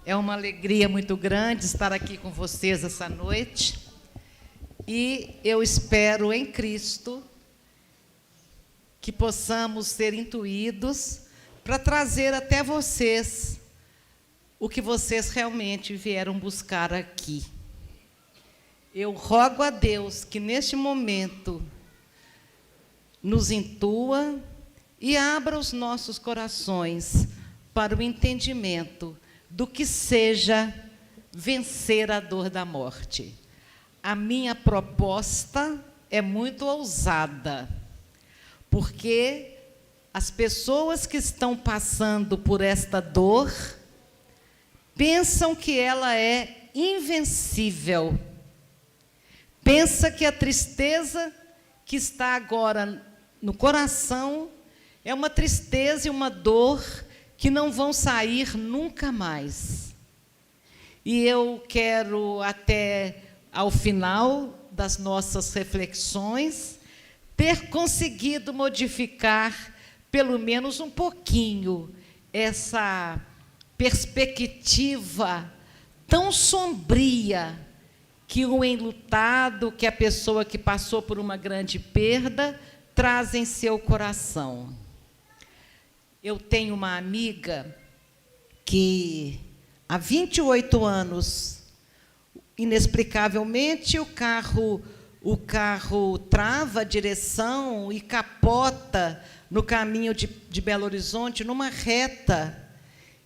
É uma alegria muito grande estar aqui com vocês essa noite. E eu espero em Cristo que possamos ser intuídos para trazer até vocês o que vocês realmente vieram buscar aqui. Eu rogo a Deus que, neste momento, nos intua e abra os nossos corações para o entendimento do que seja vencer a dor da morte. A minha proposta é muito ousada, porque as pessoas que estão passando por esta dor pensam que ela é invencível. Pensa que a tristeza que está agora no coração é uma tristeza e uma dor que não vão sair nunca mais. E eu quero, até ao final das nossas reflexões, ter conseguido modificar, pelo menos um pouquinho, essa perspectiva tão sombria que o enlutado, que a pessoa que passou por uma grande perda, traz em seu coração. Eu tenho uma amiga que, há 28 anos, inexplicavelmente, o carro trava a direção e capota no caminho de Belo Horizonte, numa reta.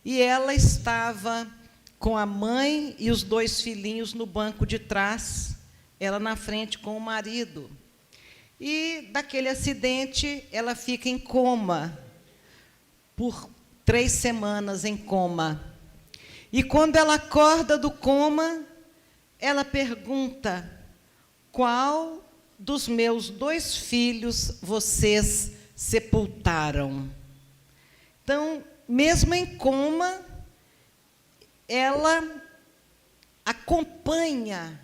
E ela estava com a mãe e os 2 filhinhos no banco de trás, ela na frente com o marido. E, daquele acidente, ela fica em coma, por 3 semanas em coma. E, quando ela acorda do coma, ela pergunta: qual dos meus 2 filhos vocês sepultaram? Então, mesmo em coma, ela acompanha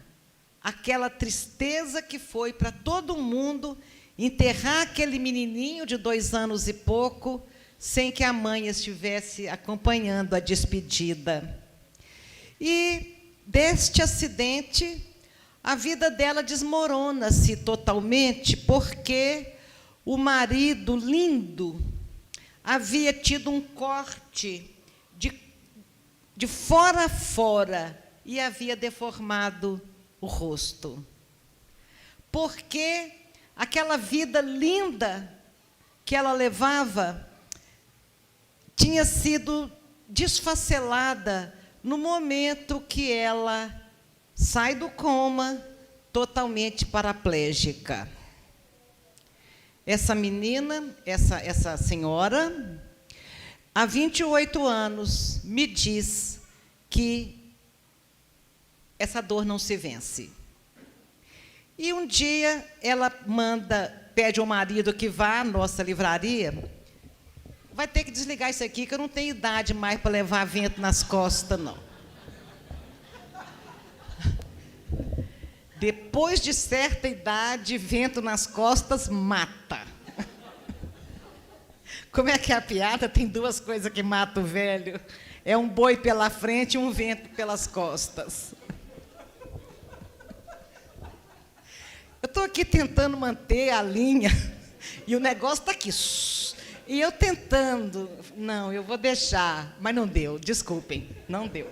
aquela tristeza que foi para todo mundo enterrar aquele menininho de 2 anos e pouco, sem que a mãe estivesse acompanhando a despedida. E, deste acidente, a vida dela desmorona-se totalmente, porque o marido lindo havia tido um corte de fora a fora e havia deformado o rosto. Porque aquela vida linda que ela levava tinha sido desfacelada no momento que ela sai do coma, totalmente paraplégica. Essa menina, essa senhora, há 28 anos, me diz que essa dor não se vence. E um dia ela pede ao marido que vá à nossa livraria. Vai ter que desligar isso aqui, que eu não tenho idade mais para levar vento nas costas, não. Depois de certa idade, vento nas costas mata. Como é que é a piada? Tem 2 coisas que matam o velho. É um boi pela frente e um vento pelas costas. Eu estou aqui tentando manter a linha e o negócio está aqui. E eu tentando. Não, eu vou deixar. Mas não deu, desculpem, não deu.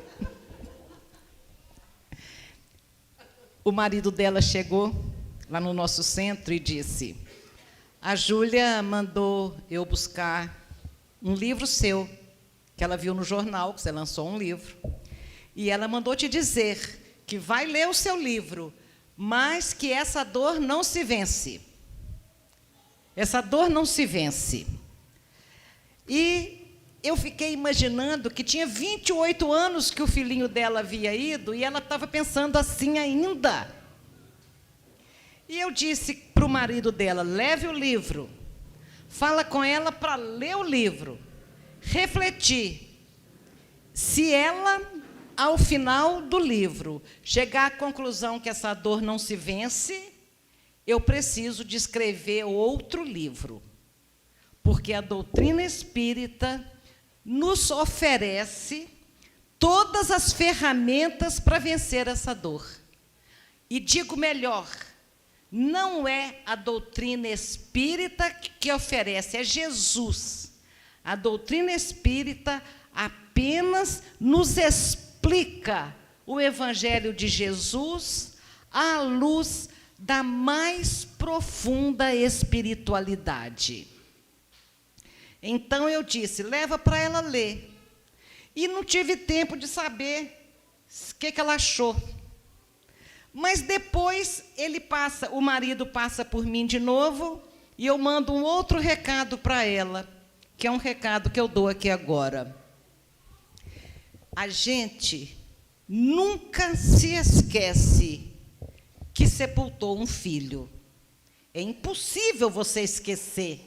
O marido dela chegou lá no nosso centro e disse: a Júlia mandou eu buscar um livro seu, que ela viu no jornal, que você lançou um livro, e ela mandou te dizer que vai ler o seu livro, mas que essa dor não se vence. Essa dor não se vence. E eu fiquei imaginando que tinha 28 anos que o filhinho dela havia ido, e ela estava pensando assim ainda. E eu disse para o marido dela: leve o livro, fala com ela para ler o livro, refletir. Se ela, ao final do livro, chegar à conclusão que essa dor não se vence, eu preciso de escrever outro livro, porque a doutrina espírita nos oferece todas as ferramentas para vencer essa dor. E digo melhor, não é a doutrina espírita que oferece, é Jesus. A doutrina espírita apenas nos explica o Evangelho de Jesus à luz da mais profunda espiritualidade. Então eu disse, leva para ela ler. E não tive tempo de saber o que ela achou. Mas depois o marido passa por mim de novo, e eu mando um outro recado para ela, que é um recado que eu dou aqui agora. A gente nunca se esquece que sepultou um filho. É impossível você esquecer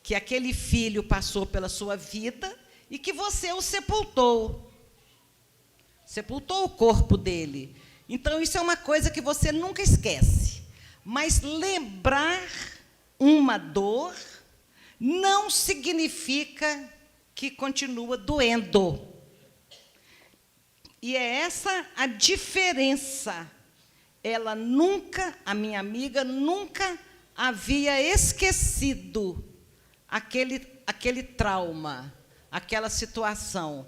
que aquele filho passou pela sua vida e que você o sepultou. Sepultou o corpo dele. Então, isso é uma coisa que você nunca esquece. Mas lembrar uma dor não significa que continua doendo. E é essa a diferença. A minha amiga nunca havia esquecido aquele trauma, aquela situação.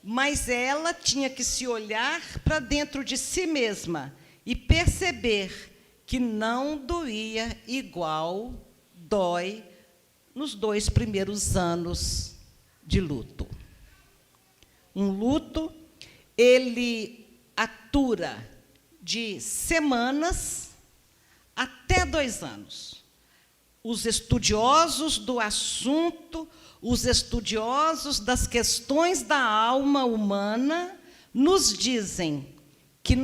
Mas ela tinha que se olhar para dentro de si mesma e perceber que não doía igual dói nos 2 primeiros anos de luto. Um luto, ele atura de semanas até 2 anos. Os estudiosos do assunto, os estudiosos das questões da alma humana, nos dizem que o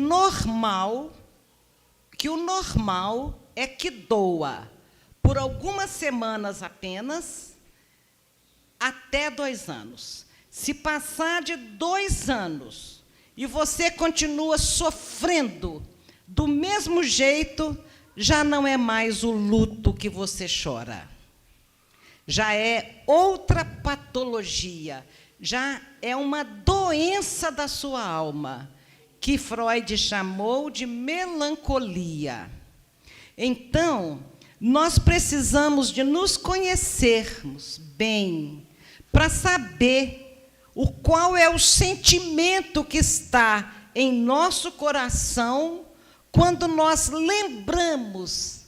normal é que doa por algumas semanas apenas, até 2 anos. Se passar de 2 anos e você continua sofrendo do mesmo jeito, já não é mais o luto que você chora. Já é outra patologia, já é uma doença da sua alma, que Freud chamou de melancolia. Então, nós precisamos de nos conhecermos bem, para saber qual é o sentimento que está em nosso coração quando nós lembramos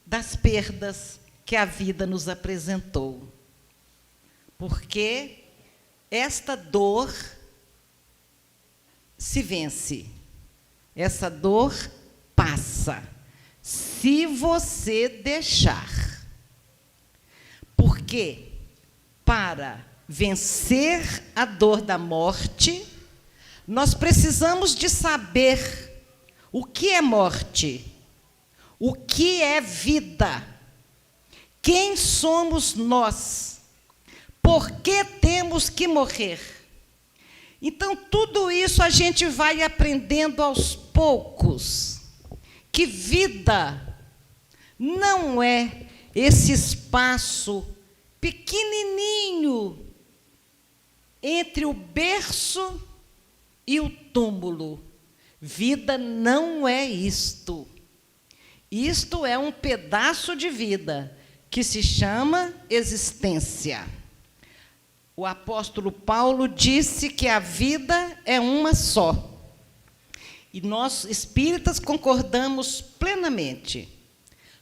das perdas que a vida nos apresentou. Porque esta dor se vence, essa dor passa, se você deixar. Porque para vencer a dor da morte, nós precisamos de saber o que é morte, o que é vida, quem somos nós, por que temos que morrer. Então, tudo isso a gente vai aprendendo aos poucos, que vida não é esse espaço pequenininho entre o berço e o túmulo. Vida não é isto. Isto é um pedaço de vida que se chama existência. O apóstolo Paulo disse que a vida é uma só. E nós, espíritas, concordamos plenamente.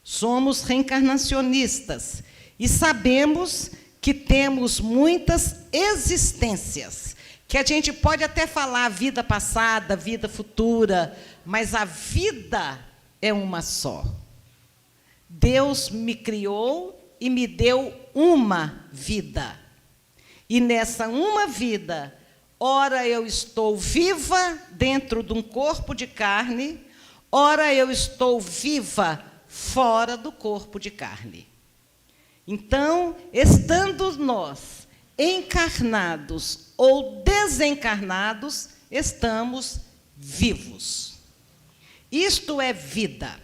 Somos reencarnacionistas e sabemos que temos muitas existências, que a gente pode até falar vida passada, vida futura, mas a vida é uma só. Deus me criou e me deu uma vida. E nessa uma vida, ora eu estou viva dentro de um corpo de carne, ora eu estou viva fora do corpo de carne. Então, estando nós encarnados ou desencarnados, estamos vivos. Isto é vida.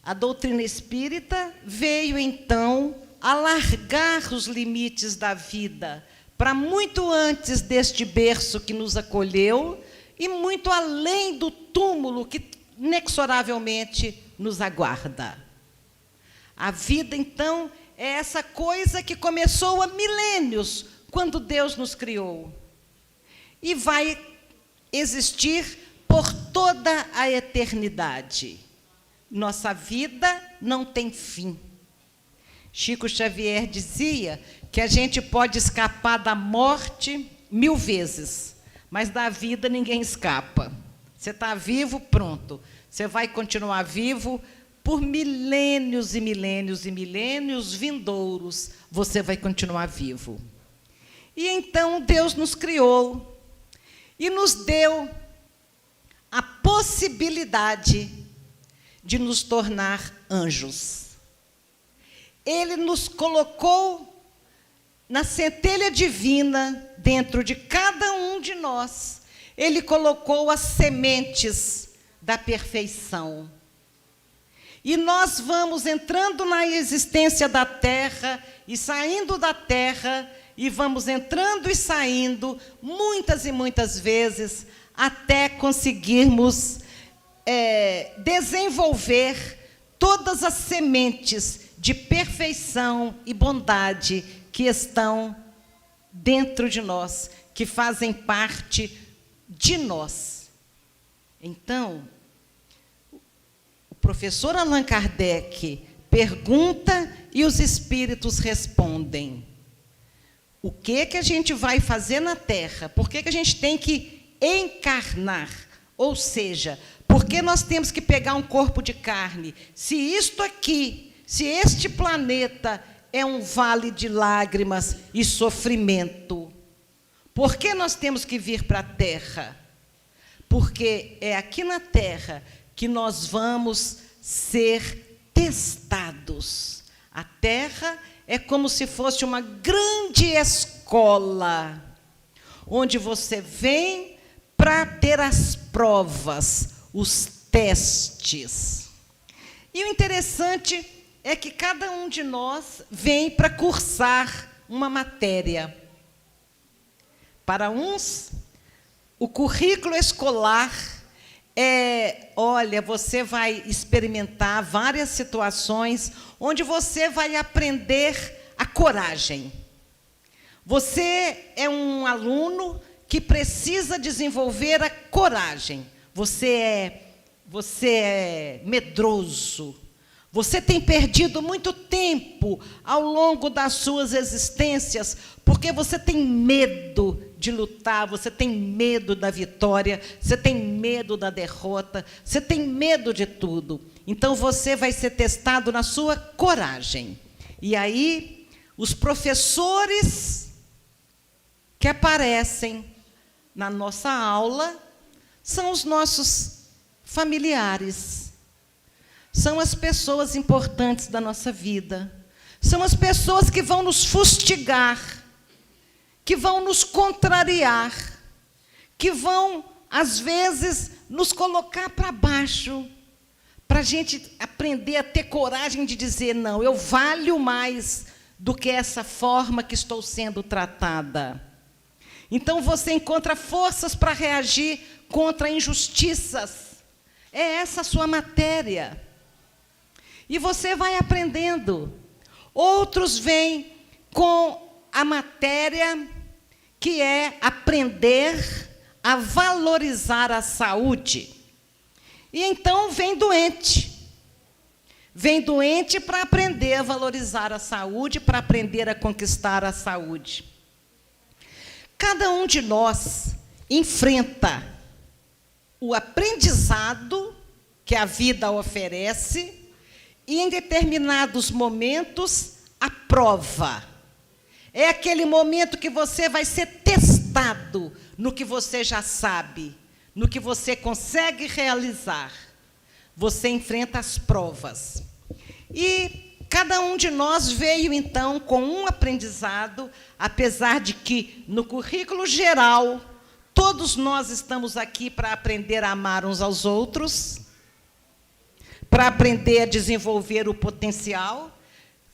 A doutrina espírita veio, então, alargar os limites da vida para muito antes deste berço que nos acolheu e muito além do túmulo que inexoravelmente nos aguarda. A vida, então, é essa coisa que começou há milênios, quando Deus nos criou, e vai existir por toda a eternidade. Nossa vida não tem fim. Chico Xavier dizia que a gente pode escapar da morte 1000 vezes, mas da vida ninguém escapa. Você está vivo, pronto. Você vai continuar vivo por milênios e milênios e milênios vindouros. Você vai continuar vivo. E então Deus nos criou e nos deu a possibilidade de nos tornar anjos. Ele nos colocou na centelha divina dentro de cada um de nós. Ele colocou as sementes da perfeição. E nós vamos entrando na existência da terra e saindo da terra, e vamos entrando e saindo muitas e muitas vezes até conseguirmos desenvolver todas as sementes de perfeição e bondade que estão dentro de nós, que fazem parte de nós. Então, o professor Allan Kardec pergunta e os espíritos respondem. O que a gente vai fazer na Terra? Por que a gente tem que encarnar? Ou seja, por que nós temos que pegar um corpo de carne? Se isto aqui, se este planeta é um vale de lágrimas e sofrimento, por que nós temos que vir para a Terra? Porque é aqui na Terra que nós vamos ser testados. A Terra é como se fosse uma grande escola, onde você vem para ter as provas, os testes. E o interessante é que cada um de nós vem para cursar uma matéria. Para uns, o currículo escolar olha, você vai experimentar várias situações onde você vai aprender a coragem. Você é um aluno que precisa desenvolver a coragem. Você é medroso. Você tem perdido muito tempo ao longo das suas existências porque você tem medo de lutar, você tem medo da vitória, você tem medo da derrota, você tem medo de tudo. Então, você vai ser testado na sua coragem. E aí, os professores que aparecem na nossa aula são os nossos familiares. São as pessoas importantes da nossa vida. São as pessoas que vão nos fustigar, que vão nos contrariar, que vão, às vezes, nos colocar para baixo, para a gente aprender a ter coragem de dizer, não, eu valho mais do que essa forma que estou sendo tratada. Então, você encontra forças para reagir contra injustiças. É essa a sua matéria. E você vai aprendendo. Outros vêm com a matéria que é aprender a valorizar a saúde. E então vem doente. Vem doente para aprender a valorizar a saúde, para aprender a conquistar a saúde. Cada um de nós enfrenta o aprendizado que a vida oferece e, em determinados momentos, a prova. É aquele momento que você vai ser testado no que você já sabe, no que você consegue realizar. Você enfrenta as provas. E cada um de nós veio, então, com um aprendizado, apesar de que, no currículo geral, todos nós estamos aqui para aprender a amar uns aos outros, para aprender a desenvolver o potencial.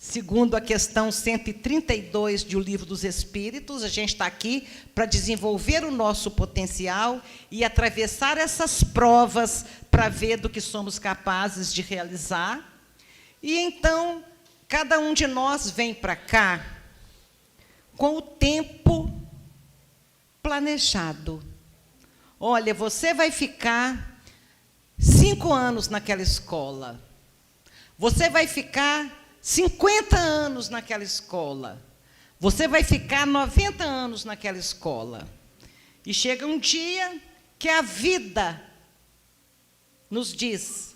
segundo a questão 132 do Livro dos Espíritos. A gente está aqui para desenvolver o nosso potencial e atravessar essas provas para ver do que somos capazes de realizar. E então, cada um de nós vem para cá com o tempo planejado. Olha, você vai ficar 5 anos naquela escola. Você vai ficar 50 anos naquela escola. Você vai ficar 90 anos naquela escola. E chega um dia que a vida nos diz: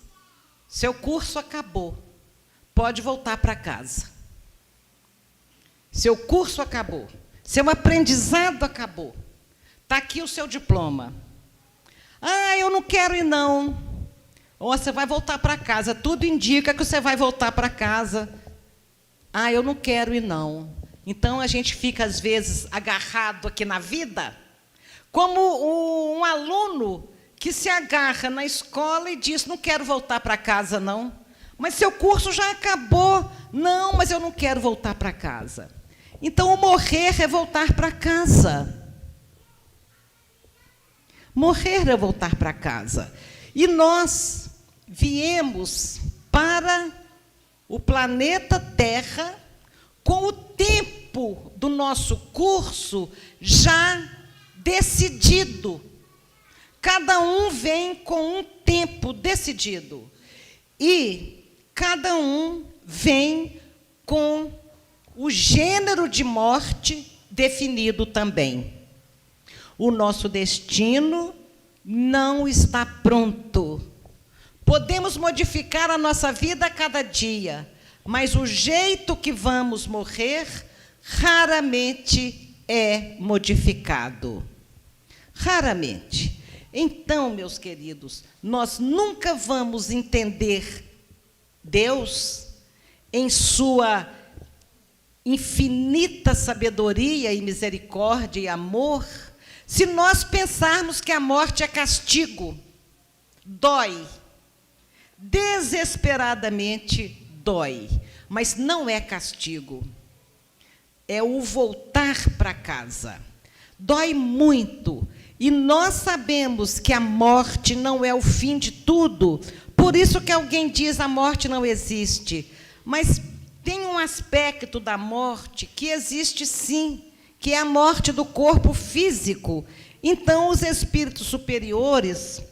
seu curso acabou, pode voltar para casa. Seu curso acabou, seu aprendizado acabou. Está aqui o seu diploma. Ah, eu não quero ir, não. Ou você vai voltar para casa. Tudo indica que você vai voltar para casa. Ah, eu não quero ir, não. Então, a gente fica, às vezes, agarrado aqui na vida, como um aluno que se agarra na escola e diz: não quero voltar para casa, não. Mas seu curso já acabou. Não, mas eu não quero voltar para casa. Então, o morrer é voltar para casa. Morrer é voltar para casa. E nós viemos para o planeta Terra com o tempo do nosso curso já decidido. Cada um vem com um tempo decidido. E cada um vem com o gênero de morte definido também. O nosso destino não está pronto. Podemos modificar a nossa vida a cada dia, mas o jeito que vamos morrer raramente é modificado. Raramente. Então, meus queridos, nós nunca vamos entender Deus em sua infinita sabedoria e misericórdia e amor, se nós pensarmos que a morte é castigo. Dói. Desesperadamente dói. Mas não é castigo. É o voltar para casa. Dói muito. E nós sabemos que a morte não é o fim de tudo. Por isso que alguém diz: a morte não existe. Mas tem um aspecto da morte que existe sim, que é a morte do corpo físico. Então, os espíritos superiores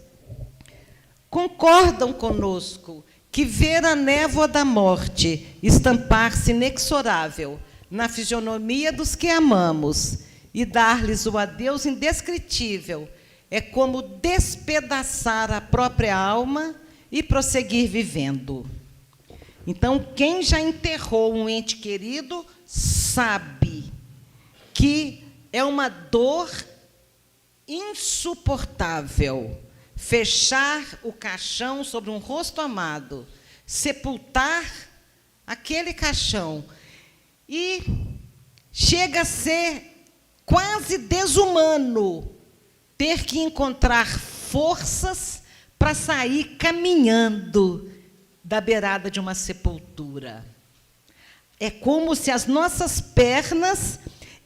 concordam conosco que ver a névoa da morte estampar-se inexorável na fisionomia dos que amamos e dar-lhes o adeus indescritível é como despedaçar a própria alma e prosseguir vivendo. Então, quem já enterrou um ente querido sabe que é uma dor insuportável fechar o caixão sobre um rosto amado, sepultar aquele caixão, e chega a ser quase desumano ter que encontrar forças para sair caminhando da beirada de uma sepultura. É como se as nossas pernas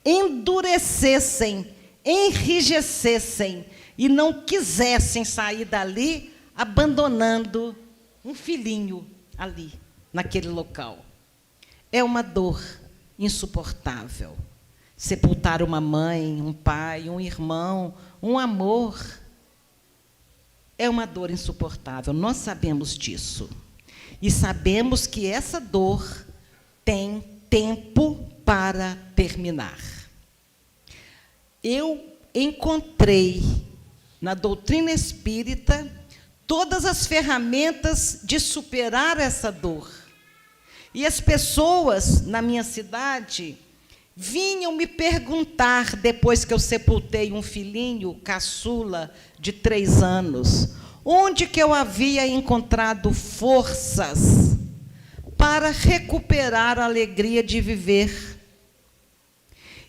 endurecessem, enrijecessem e não quisessem sair dali, abandonando um filhinho ali, naquele local. É uma dor insuportável. Sepultar uma mãe, um pai, um irmão, um amor, é uma dor insuportável. Nós sabemos disso. E sabemos que essa dor tem tempo para terminar. Eu encontrei na doutrina espírita todas as ferramentas de superar essa dor. E as pessoas na minha cidade vinham me perguntar, depois que eu sepultei um filhinho, caçula, de 3 anos, onde que eu havia encontrado forças para recuperar a alegria de viver.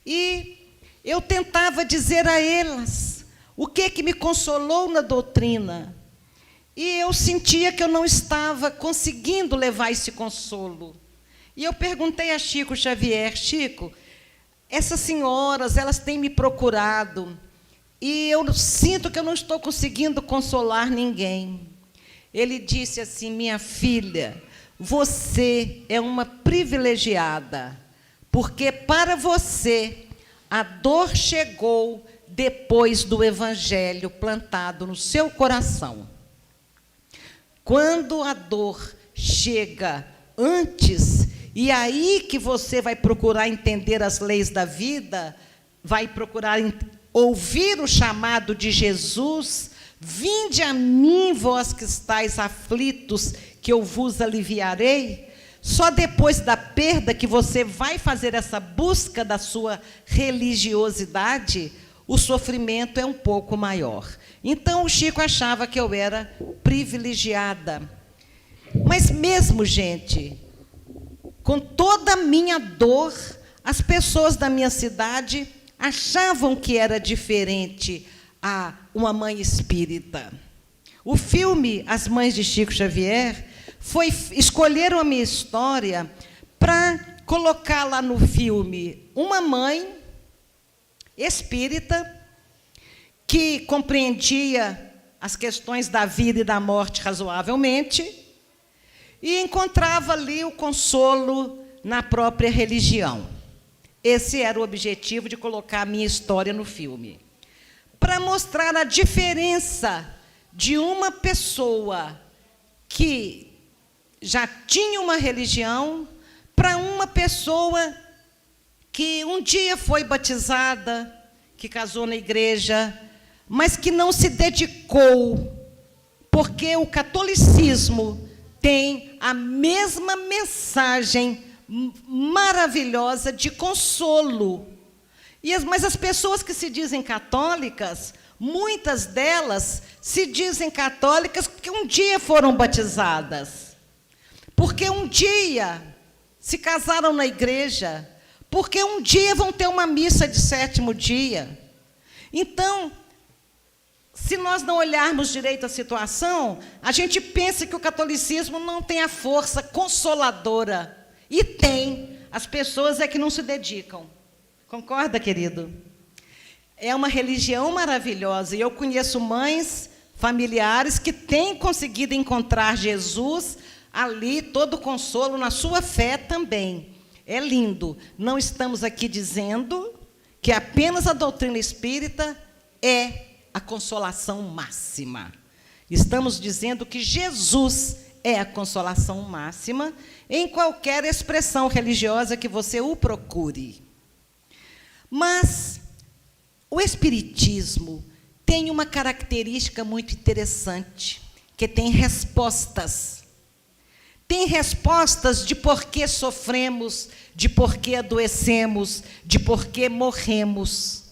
E eu tentava dizer a elas o que me consolou na doutrina. E eu sentia que eu não estava conseguindo levar esse consolo. E eu perguntei a Chico Xavier: Chico, essas senhoras, elas têm me procurado, e eu sinto que eu não estou conseguindo consolar ninguém. Ele disse assim: minha filha, você é uma privilegiada, porque para você a dor chegou depois do Evangelho plantado no seu coração. Quando a dor chega antes, e aí que você vai procurar entender as leis da vida, vai procurar ouvir o chamado de Jesus: vinde a mim, vós que estáis aflitos, que eu vos aliviarei. Só depois da perda que você vai fazer essa busca da sua religiosidade, o sofrimento é um pouco maior. Então, o Chico achava que eu era privilegiada. Mas mesmo, gente, com toda a minha dor, as pessoas da minha cidade achavam que era diferente a uma mãe espírita. O filme As Mães de Chico Xavier escolheram a minha história para colocar lá no filme uma mãe espírita que compreendia as questões da vida e da morte razoavelmente e encontrava ali o consolo na própria religião. Esse era o objetivo de colocar a minha história no filme, para mostrar a diferença de uma pessoa que já tinha uma religião para uma pessoa que um dia foi batizada, que casou na igreja, mas que não se dedicou, porque o catolicismo tem a mesma mensagem maravilhosa de consolo. Mas as pessoas que se dizem católicas, muitas delas se dizem católicas porque um dia foram batizadas, porque um dia se casaram na igreja, porque um dia vão ter uma missa de 7º dia. Então, se nós não olharmos direito a situação, a gente pensa que o catolicismo não tem a força consoladora. E tem. As pessoas é que não se dedicam. Concorda, querido? É uma religião maravilhosa. E eu conheço mães, familiares, que têm conseguido encontrar Jesus ali, todo o consolo na sua fé também. É lindo. Não estamos aqui dizendo que apenas a doutrina espírita é a consolação máxima. Estamos dizendo que Jesus é a consolação máxima em qualquer expressão religiosa que você o procure. Mas o Espiritismo tem uma característica muito interessante, que tem respostas. Tem respostas de por que sofremos, de por que adoecemos, de por que morremos.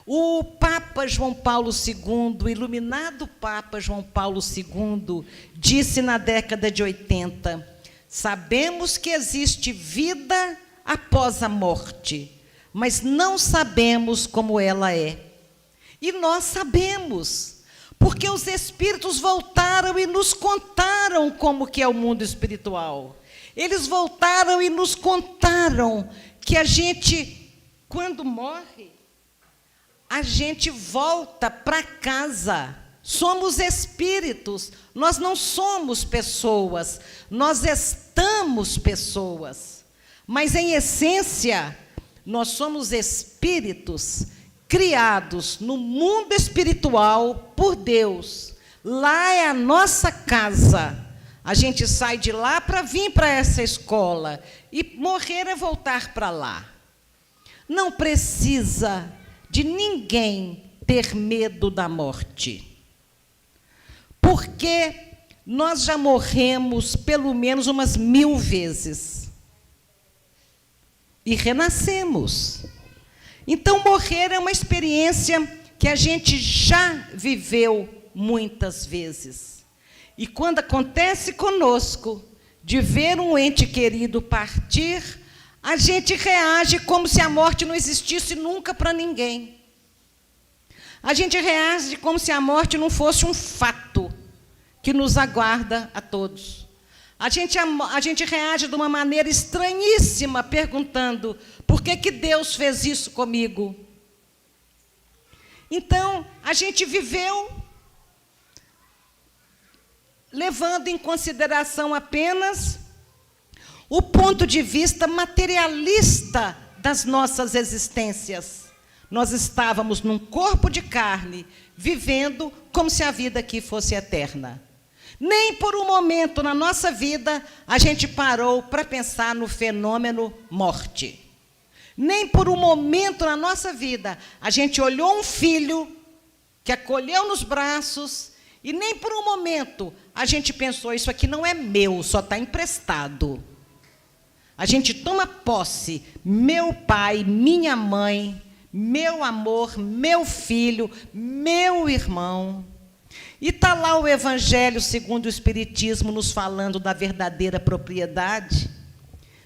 O Papa João Paulo II, o iluminado Papa João Paulo II, disse na década de 80, sabemos que existe vida após a morte, mas não sabemos como ela é. E nós sabemos, porque os espíritos voltaram e nos contaram como que é o mundo espiritual. Eles voltaram e nos contaram que a gente, quando morre, a gente volta para casa. Somos espíritos, nós não somos pessoas, nós estamos pessoas. Mas, em essência, nós somos espíritos criados no mundo espiritual por Deus. Lá é a nossa casa. A gente sai de lá para vir para essa escola. E morrer é voltar para lá. Não precisa de ninguém ter medo da morte. Porque nós já morremos pelo menos umas 1000 vezes. E renascemos. Então, morrer é uma experiência que a gente já viveu muitas vezes. E quando acontece conosco, de ver um ente querido partir, a gente reage como se a morte não existisse nunca para ninguém. A gente reage como se a morte não fosse um fato que nos aguarda a todos. a gente reage de uma maneira estranhíssima, perguntando: por que Deus fez isso comigo? Então, a gente viveu levando em consideração apenas o ponto de vista materialista das nossas existências. Nós estávamos num corpo de carne, vivendo como se a vida aqui fosse eterna. Nem por um momento na nossa vida a gente parou para pensar no fenômeno morte. Nem por um momento na nossa vida a gente olhou um filho que acolheu nos braços, e nem por um momento a gente pensou: isso aqui não é meu, só está emprestado. A gente toma posse: meu pai, minha mãe, meu amor, meu filho, meu irmão. E está lá o Evangelho segundo o Espiritismo nos falando da verdadeira propriedade.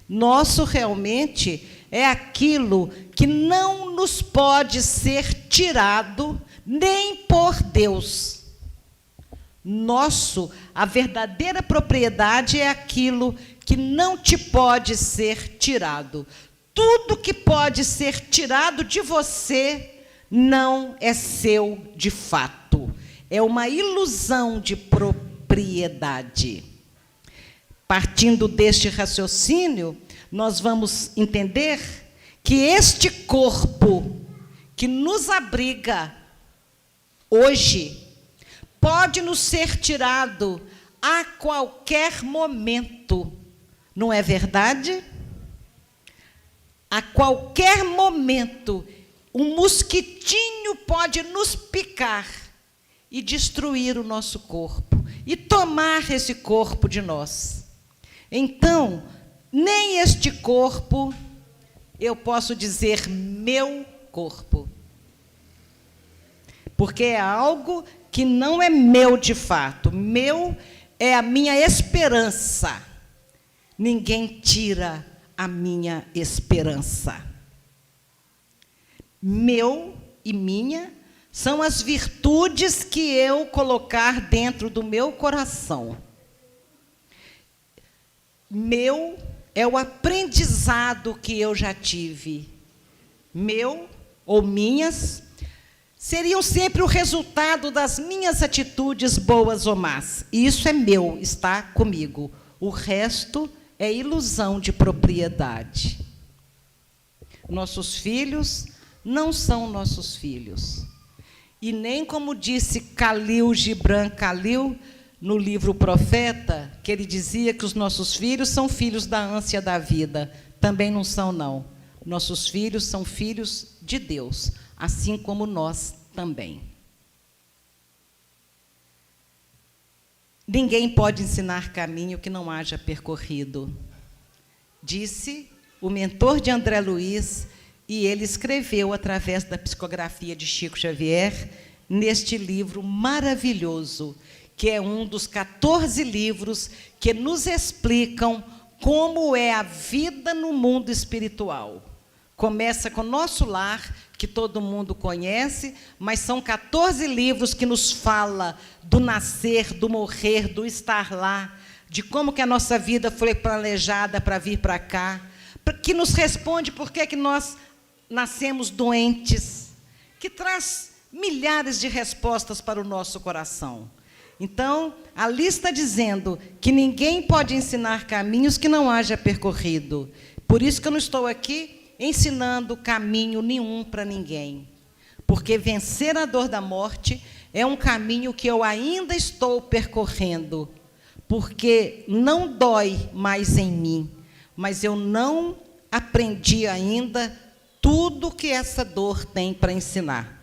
Nosso realmente é aquilo que não nos pode ser tirado nem por Deus. A verdadeira propriedade é aquilo que não te pode ser tirado. Tudo que pode ser tirado de você não é seu de fato. É uma ilusão de propriedade. Partindo deste raciocínio, nós vamos entender que este corpo que nos abriga hoje pode nos ser tirado a qualquer momento. Não é verdade? A qualquer momento, um mosquitinho pode nos picar e destruir o nosso corpo, e tomar esse corpo de nós. Então, nem este corpo, eu posso dizer meu corpo, porque é algo que não é meu de fato. Meu é a minha esperança. Ninguém tira a minha esperança. Meu e minha são as virtudes que eu colocar dentro do meu coração. Meu é o aprendizado que eu já tive. Meu ou minhas seriam sempre o resultado das minhas atitudes boas ou más. E isso é meu, está comigo. O resto é ilusão de propriedade. Nossos filhos não são nossos filhos. E nem, como disse Khalil Gibran Khalil, no livro O Profeta, que ele dizia que os nossos filhos são filhos da ânsia da vida. Também não são, não. Nossos filhos são filhos de Deus, assim como nós também. Ninguém pode ensinar caminho que não haja percorrido, disse o mentor de André Luiz, e ele escreveu através da psicografia de Chico Xavier, neste livro maravilhoso, que é um dos 14 livros que nos explicam como é a vida no mundo espiritual. Começa com o Nosso Lar, que todo mundo conhece, mas são 14 livros que nos fala do nascer, do morrer, do estar lá, de como que a nossa vida foi planejada para vir para cá, que nos responde por que nós nascemos doentes, que traz milhares de respostas para o nosso coração. Então, ali está dizendo que ninguém pode ensinar caminhos que não haja percorrido. Por isso que eu não estou aqui ensinando caminho nenhum para ninguém. Porque vencer a dor da morte é um caminho que eu ainda estou percorrendo. Porque não dói mais em mim, mas eu não aprendi ainda tudo que essa dor tem para ensinar.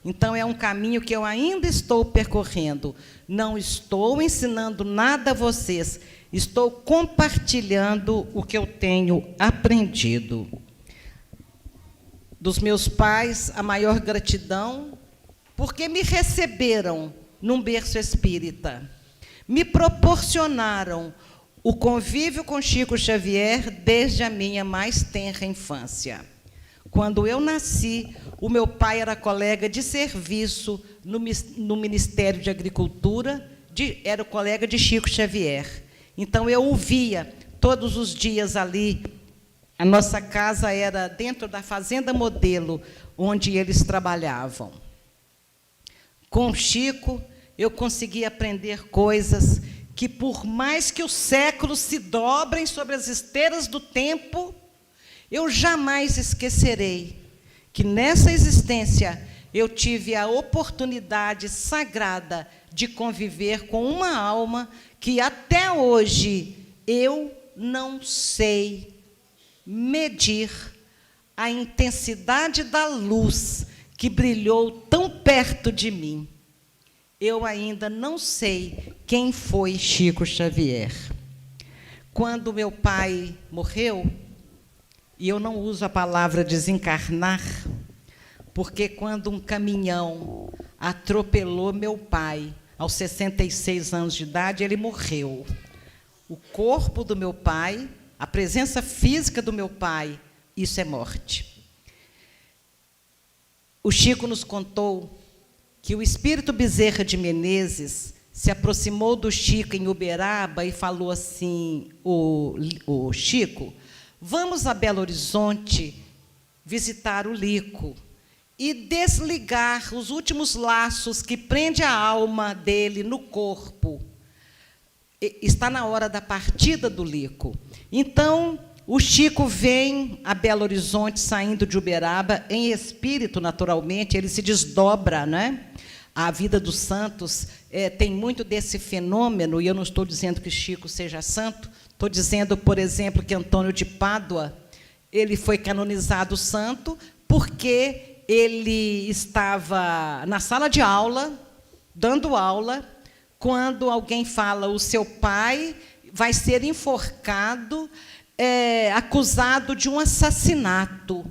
Então, é um caminho que eu ainda estou percorrendo. Não estou ensinando nada a vocês, estou compartilhando o que eu tenho aprendido. Dos meus pais, a maior gratidão, porque me receberam num berço espírita, me proporcionaram o convívio com Chico Xavier desde a minha mais tenra infância. Quando eu nasci, o meu pai era colega de serviço no Ministério de Agricultura, era o colega de Chico Xavier. Então, eu o via todos os dias ali. A nossa casa era dentro da fazenda modelo, onde eles trabalhavam. Com o Chico, eu consegui aprender coisas que, por mais que os séculos se dobrem sobre as esteiras do tempo, eu jamais esquecerei que, nessa existência, eu tive a oportunidade sagrada de conviver com uma alma que, até hoje, eu não sei medir a intensidade da luz que brilhou tão perto de mim. Eu ainda não sei quem foi Chico Xavier. Quando meu pai morreu, e eu não uso a palavra desencarnar, porque quando um caminhão atropelou meu pai, aos 66 anos de idade, ele morreu. O corpo do meu pai, a presença física do meu pai, isso é morte. O Chico nos contou que o espírito Bezerra de Menezes se aproximou do Chico em Uberaba e falou assim: o Chico, vamos a Belo Horizonte visitar o Lico e desligar os últimos laços que prende a alma dele no corpo. Está na hora da partida do Lico. Então, o Chico vem a Belo Horizonte, saindo de Uberaba, em espírito, naturalmente, ele se desdobra, né? A vida dos santos tem muito desse fenômeno, e eu não estou dizendo que Chico seja santo, estou dizendo, por exemplo, que Antônio de Pádua, ele foi canonizado santo porque ele estava na sala de aula, dando aula, quando alguém fala: o seu pai vai ser enforcado, acusado de um assassinato.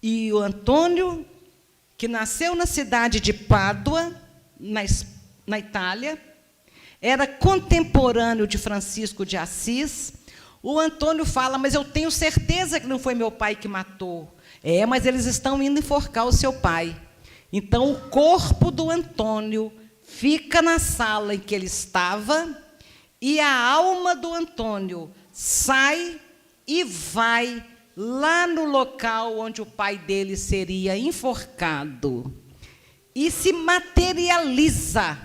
E o Antônio, que nasceu na cidade de Pádua, na Itália, era contemporâneo de Francisco de Assis. O Antônio fala: mas eu tenho certeza que não foi meu pai que matou. Mas eles estão indo enforcar o seu pai. Então, o corpo do Antônio fica na sala em que ele estava, e a alma do Antônio sai e vai lá no local onde o pai dele seria enforcado, e se materializa,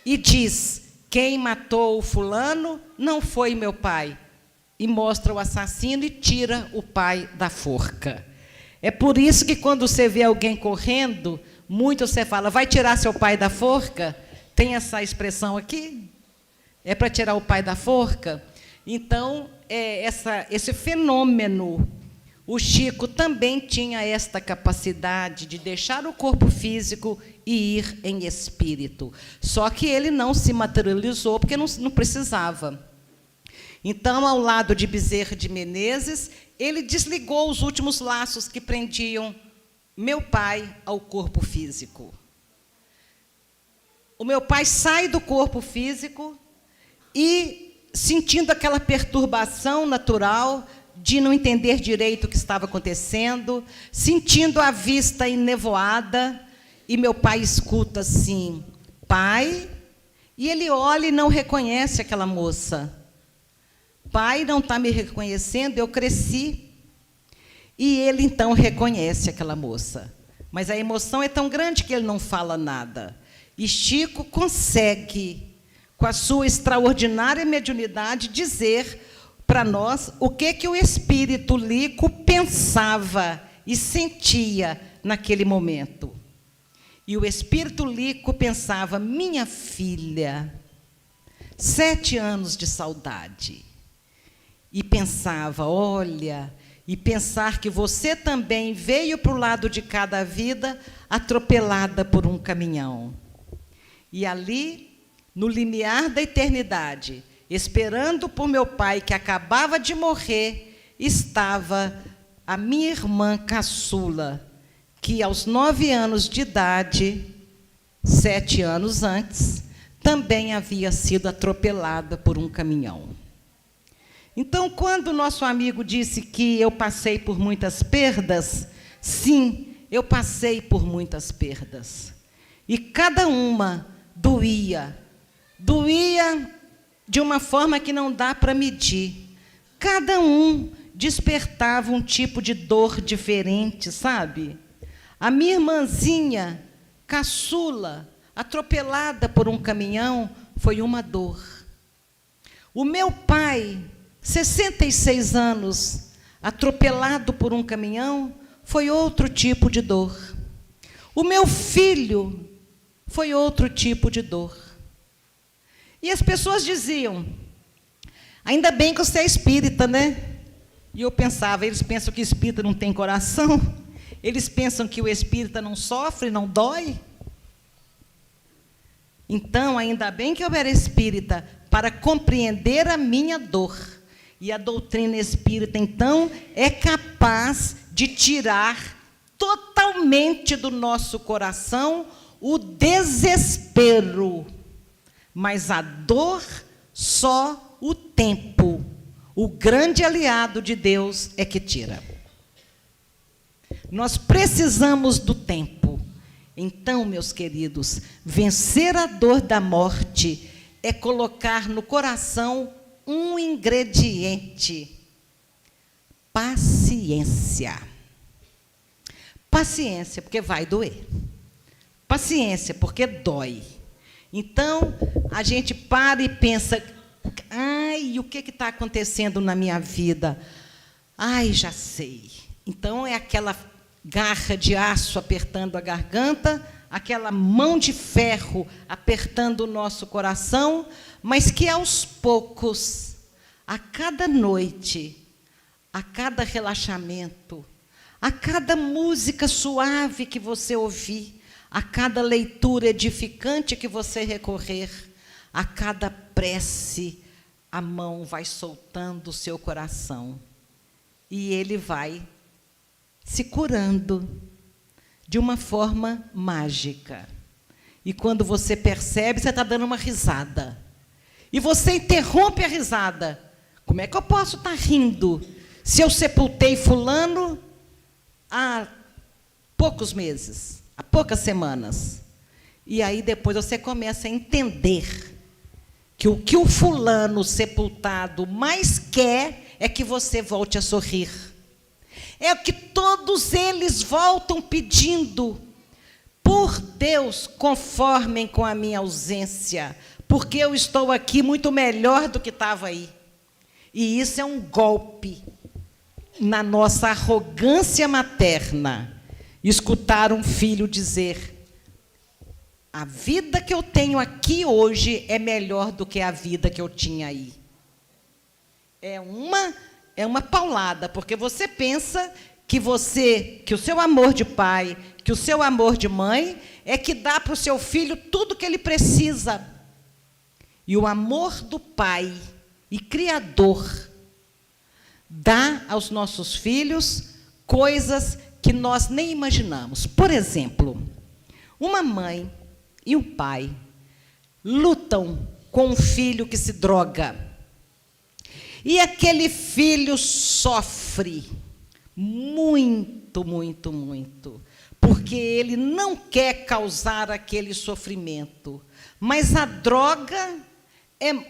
e diz: quem matou o fulano não foi meu pai, e mostra o assassino e tira o pai da forca. É por isso que, quando você vê alguém correndo, muito você fala: vai tirar seu pai da forca? Tem essa expressão aqui? É para tirar o pai da forca? Então, esse fenômeno, o Chico também tinha esta capacidade de deixar o corpo físico e ir em espírito. Só que ele não se materializou, porque não precisava. Então, ao lado de Bezerra de Menezes, ele desligou os últimos laços que prendiam meu pai ao corpo físico. O meu pai sai do corpo físico e, sentindo aquela perturbação natural de não entender direito o que estava acontecendo, sentindo a vista enevoada, e meu pai escuta assim: pai, e ele olha e não reconhece aquela moça. Pai, não está me reconhecendo, eu cresci. E ele, então, reconhece aquela moça. Mas a emoção é tão grande que ele não fala nada. E Chico consegue, com a sua extraordinária mediunidade, dizer para nós o que o espírito Lico pensava e sentia naquele momento. E o espírito Lico pensava: minha filha, 7 anos de saudade. E pensava: olha, e pensar que você também veio para o lado de cada vida atropelada por um caminhão. E ali, no limiar da eternidade, esperando por meu pai, que acabava de morrer, estava a minha irmã caçula, que aos 9 anos de idade, 7 anos antes, também havia sido atropelada por um caminhão. Então, quando o nosso amigo disse que eu passei por muitas perdas, sim, eu passei por muitas perdas. E cada uma doía. Doía de uma forma que não dá para medir. Cada um despertava um tipo de dor diferente, sabe? A minha irmãzinha, caçula, atropelada por um caminhão, foi uma dor. O meu pai, 66 anos, atropelado por um caminhão, foi outro tipo de dor. O meu filho foi outro tipo de dor. E as pessoas diziam, ainda bem que você é espírita, né? E eu pensava, eles pensam que o espírita não tem coração? Eles pensam que o espírita não sofre, não dói? Então, ainda bem que eu era espírita, para compreender a minha dor. E a doutrina espírita, então, é capaz de tirar totalmente do nosso coração o desespero. Mas a dor, só o tempo, o grande aliado de Deus, é que tira. Nós precisamos do tempo. Então, meus queridos, vencer a dor da morte é colocar no coração um ingrediente: paciência. Paciência, porque vai doer. Paciência, porque dói. Então, a gente para e pensa, ai, o que está acontecendo na minha vida? Ai, já sei. Então, é aquela garra de aço apertando a garganta, aquela mão de ferro apertando o nosso coração, mas que aos poucos, a cada noite, a cada relaxamento, a cada música suave que você ouvir, a cada leitura edificante que você recorrer, a cada prece, a mão vai soltando o seu coração e ele vai se curando de uma forma mágica. E quando você percebe, você está dando uma risada. E você interrompe a risada. Como é que eu posso estar rindo se eu sepultei fulano há poucos meses, há poucas semanas? E aí depois você começa a entender que o fulano sepultado mais quer é que você volte a sorrir. É o que todos eles voltam pedindo. Por Deus, conformem com a minha ausência, porque eu estou aqui muito melhor do que estava aí. E isso é um golpe na nossa arrogância materna. Escutar um filho dizer: a vida que eu tenho aqui hoje é melhor do que a vida que eu tinha aí. É uma paulada, porque você pensa que o seu amor de pai, que o seu amor de mãe é que dá para o seu filho tudo que ele precisa. E o amor do pai e criador dá aos nossos filhos coisas que nós nem imaginamos. Por exemplo, uma mãe e um pai lutam com um filho que se droga. E aquele filho sofre muito, muito, muito, porque ele não quer causar aquele sofrimento. Mas a droga,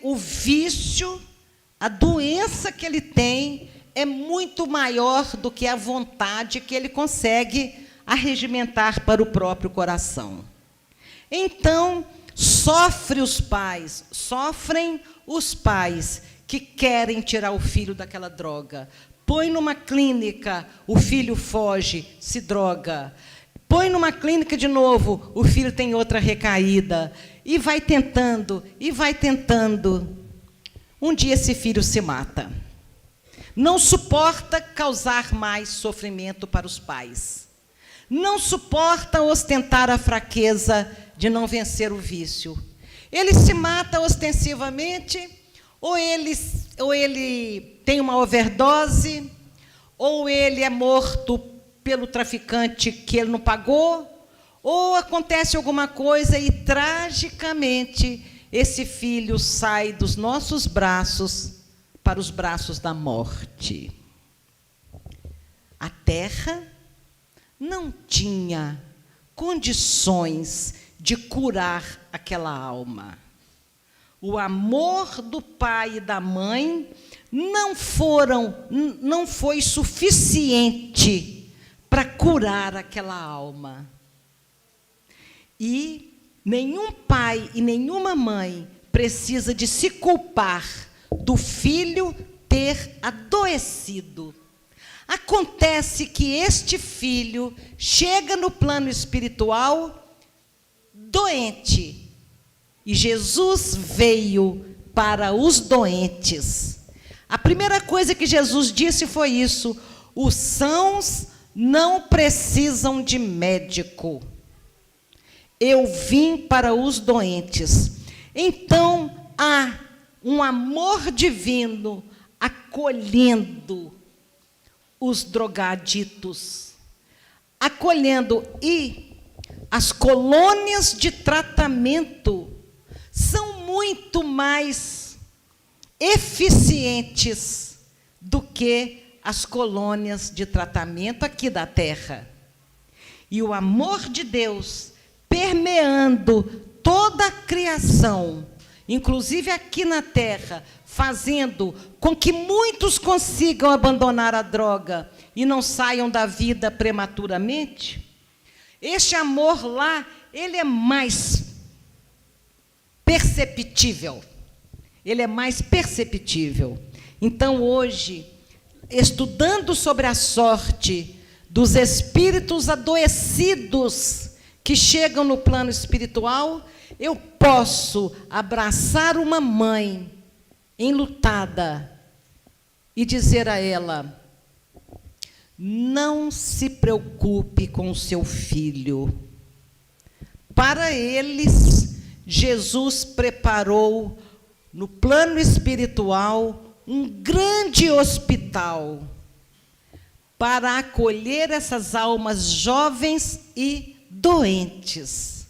o vício, a doença que ele tem é muito maior do que a vontade que ele consegue arregimentar para o próprio coração. Então, sofrem os pais que querem tirar o filho daquela droga. Põe numa clínica, o filho foge, se droga. Põe numa clínica de novo, o filho tem outra recaída. E vai tentando, e vai tentando. Um dia esse filho se mata. Não suporta causar mais sofrimento para os pais. Não suporta ostentar a fraqueza de não vencer o vício. Ele se mata ostensivamente, ou ele tem uma overdose, ou ele é morto pelo traficante que ele não pagou, ou acontece alguma coisa e, tragicamente, esse filho sai dos nossos braços para os braços da morte. A terra não tinha condições de curar aquela alma. o amor do pai e da mãe não foi suficiente para curar aquela alma. E nenhum pai e nenhuma mãe precisa de se culpar do filho ter adoecido. Acontece que este filho chega no plano espiritual doente. E Jesus veio para os doentes. A primeira coisa que Jesus disse foi isso: os sãos não precisam de médico. Eu vim para os doentes. Então, há um amor divino acolhendo os drogaditos, acolhendo. E as colônias de tratamento são muito mais eficientes do que as colônias de tratamento aqui da Terra. E o amor de Deus permeando toda a criação, inclusive aqui na Terra, fazendo com que muitos consigam abandonar a droga e não saiam da vida prematuramente. Este amor lá, ele é mais perceptível. Ele é mais perceptível. Então, hoje, estudando sobre a sorte dos espíritos adoecidos que chegam no plano espiritual, eu posso abraçar uma mãe enlutada e dizer a ela: não se preocupe com o seu filho. Para eles, Jesus preparou no plano espiritual um grande hospital para acolher essas almas jovens e doentes.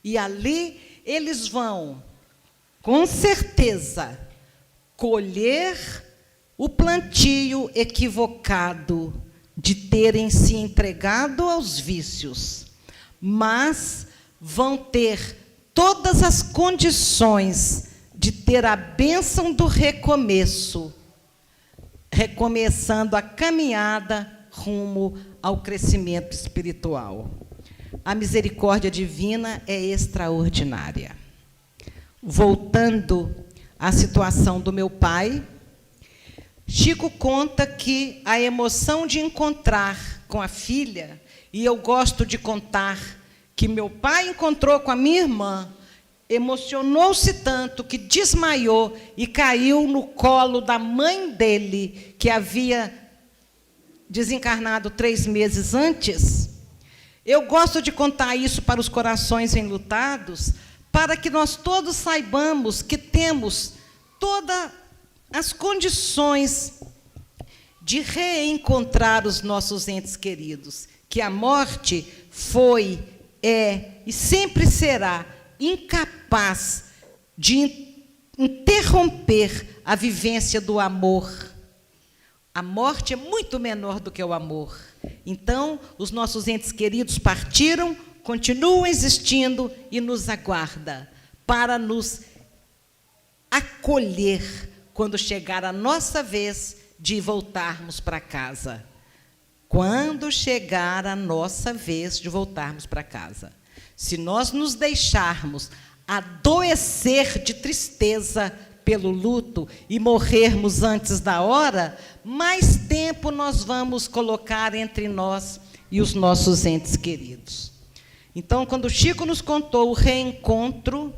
E ali eles vão, com certeza, colher o plantio equivocado de terem se entregado aos vícios, mas vão ter todas as condições de ter a bênção do recomeço, recomeçando a caminhada rumo ao crescimento espiritual. A misericórdia divina é extraordinária. Voltando à situação do meu pai, Chico conta que a emoção de encontrar com a filha, e eu gosto de contar que meu pai encontrou com a minha irmã, emocionou-se tanto que desmaiou e caiu no colo da mãe dele, que havia desencarnado 3 meses antes. Eu gosto de contar isso para os corações enlutados, para que nós todos saibamos que temos todas as condições de reencontrar os nossos entes queridos, que a morte foi, é e sempre será incapaz de interromper a vivência do amor. A morte é muito menor do que o amor. Então, os nossos entes queridos partiram, continuam existindo e nos aguarda para nos acolher quando chegar a nossa vez de voltarmos para casa. Quando chegar a nossa vez de voltarmos para casa. Se nós nos deixarmos adoecer de tristeza pelo luto e morrermos antes da hora, mais tempo nós vamos colocar entre nós e os nossos entes queridos. Então, quando Chico nos contou o reencontro,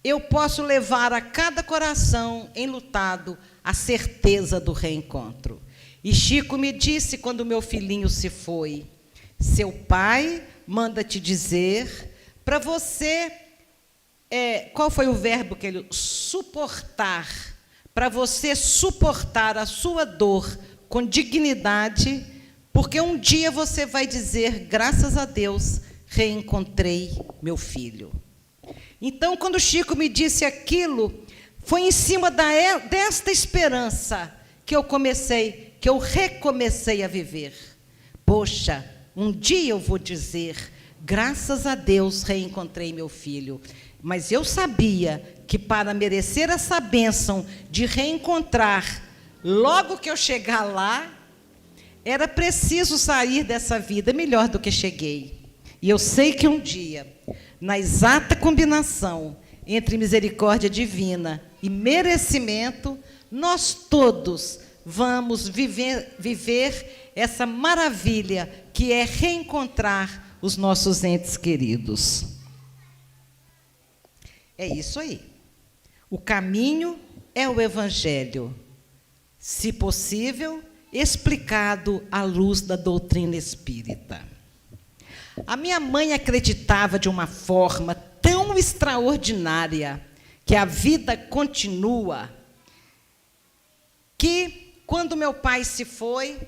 eu posso levar a cada coração enlutado a certeza do reencontro. E Chico me disse, quando meu filhinho se foi: seu pai manda te dizer para você, qual foi o verbo que ele... suportar, para você suportar a sua dor com dignidade, porque um dia você vai dizer: graças a Deus, reencontrei meu filho. Então, quando Chico me disse aquilo, foi em cima desta esperança que eu recomecei a viver. Poxa, um dia eu vou dizer: graças a Deus, reencontrei meu filho. Mas eu sabia que para merecer essa bênção de reencontrar, logo que eu chegar lá, era preciso sair dessa vida melhor do que cheguei. E eu sei que um dia, na exata combinação entre misericórdia divina e merecimento, nós todos vamos viver essa maravilha que é reencontrar os nossos entes queridos. É isso aí. O caminho é o Evangelho, se possível, explicado à luz da doutrina espírita. A minha mãe acreditava de uma forma tão extraordinária que a vida continua, que, quando meu pai se foi,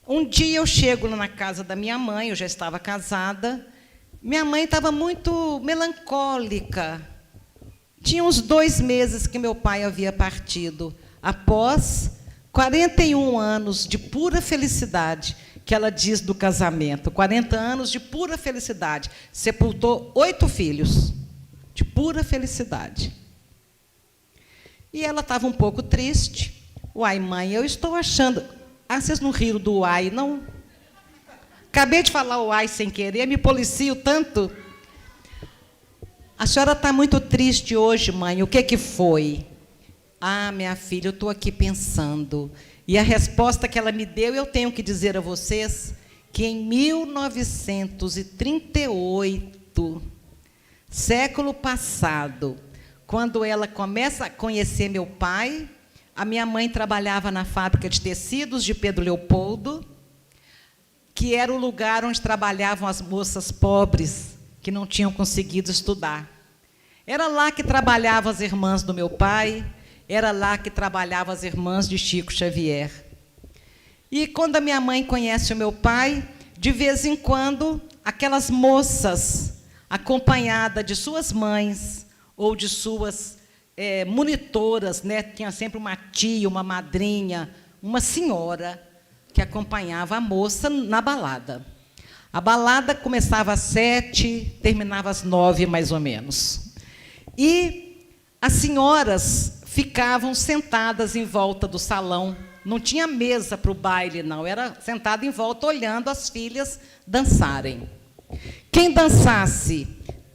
um dia eu chego na casa da minha mãe, eu já estava casada, minha mãe estava muito melancólica. Tinha uns 2 meses que meu pai havia partido, após 41 anos de pura felicidade, que ela diz do casamento. 40 anos de pura felicidade. Sepultou 8 filhos, de pura felicidade. E ela estava um pouco triste. Uai, mãe, eu estou achando... Ah, vocês não riram do uai, não? Acabei de falar uai sem querer, me policio tanto. A senhora está muito triste hoje, mãe. O que foi? Ah, minha filha, eu estou aqui pensando. E a resposta que ela me deu, eu tenho que dizer a vocês, que em 1938, século passado, quando ela começa a conhecer meu pai, a minha mãe trabalhava na fábrica de tecidos de Pedro Leopoldo, que era o lugar onde trabalhavam as moças pobres, que não tinham conseguido estudar. Era lá que trabalhavam as irmãs do meu pai, era lá que trabalhavam as irmãs de Chico Xavier. E, quando a minha mãe conhece o meu pai, de vez em quando, aquelas moças, acompanhadas de suas mães ou de suas monitoras, né? Tinha sempre uma tia, uma madrinha, uma senhora que acompanhava a moça na balada. A balada começava às 7, terminava às 9, mais ou menos. E as senhoras ficavam sentadas em volta do salão. Não tinha mesa para o baile, não. Era sentada em volta, olhando as filhas dançarem. Quem dançasse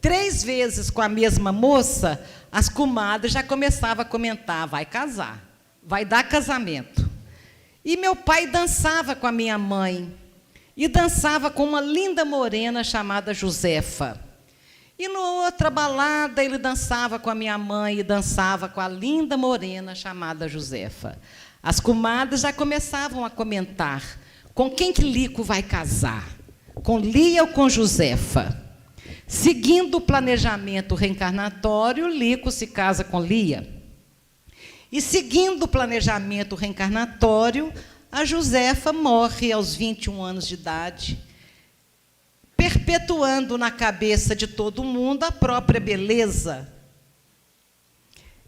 3 vezes com a mesma moça, as comadres já começavam a comentar: vai casar, vai dar casamento. E meu pai dançava com a minha mãe, e dançava com uma linda morena chamada Josefa. E, na outra balada, ele dançava com a minha mãe e dançava com a linda morena chamada Josefa. As comadres já começavam a comentar: com quem que Lico vai casar? Com Lia ou com Josefa? Seguindo o planejamento reencarnatório, Lico se casa com Lia. E, seguindo o planejamento reencarnatório, a Josefa morre aos 21 anos de idade, perpetuando na cabeça de todo mundo a própria beleza.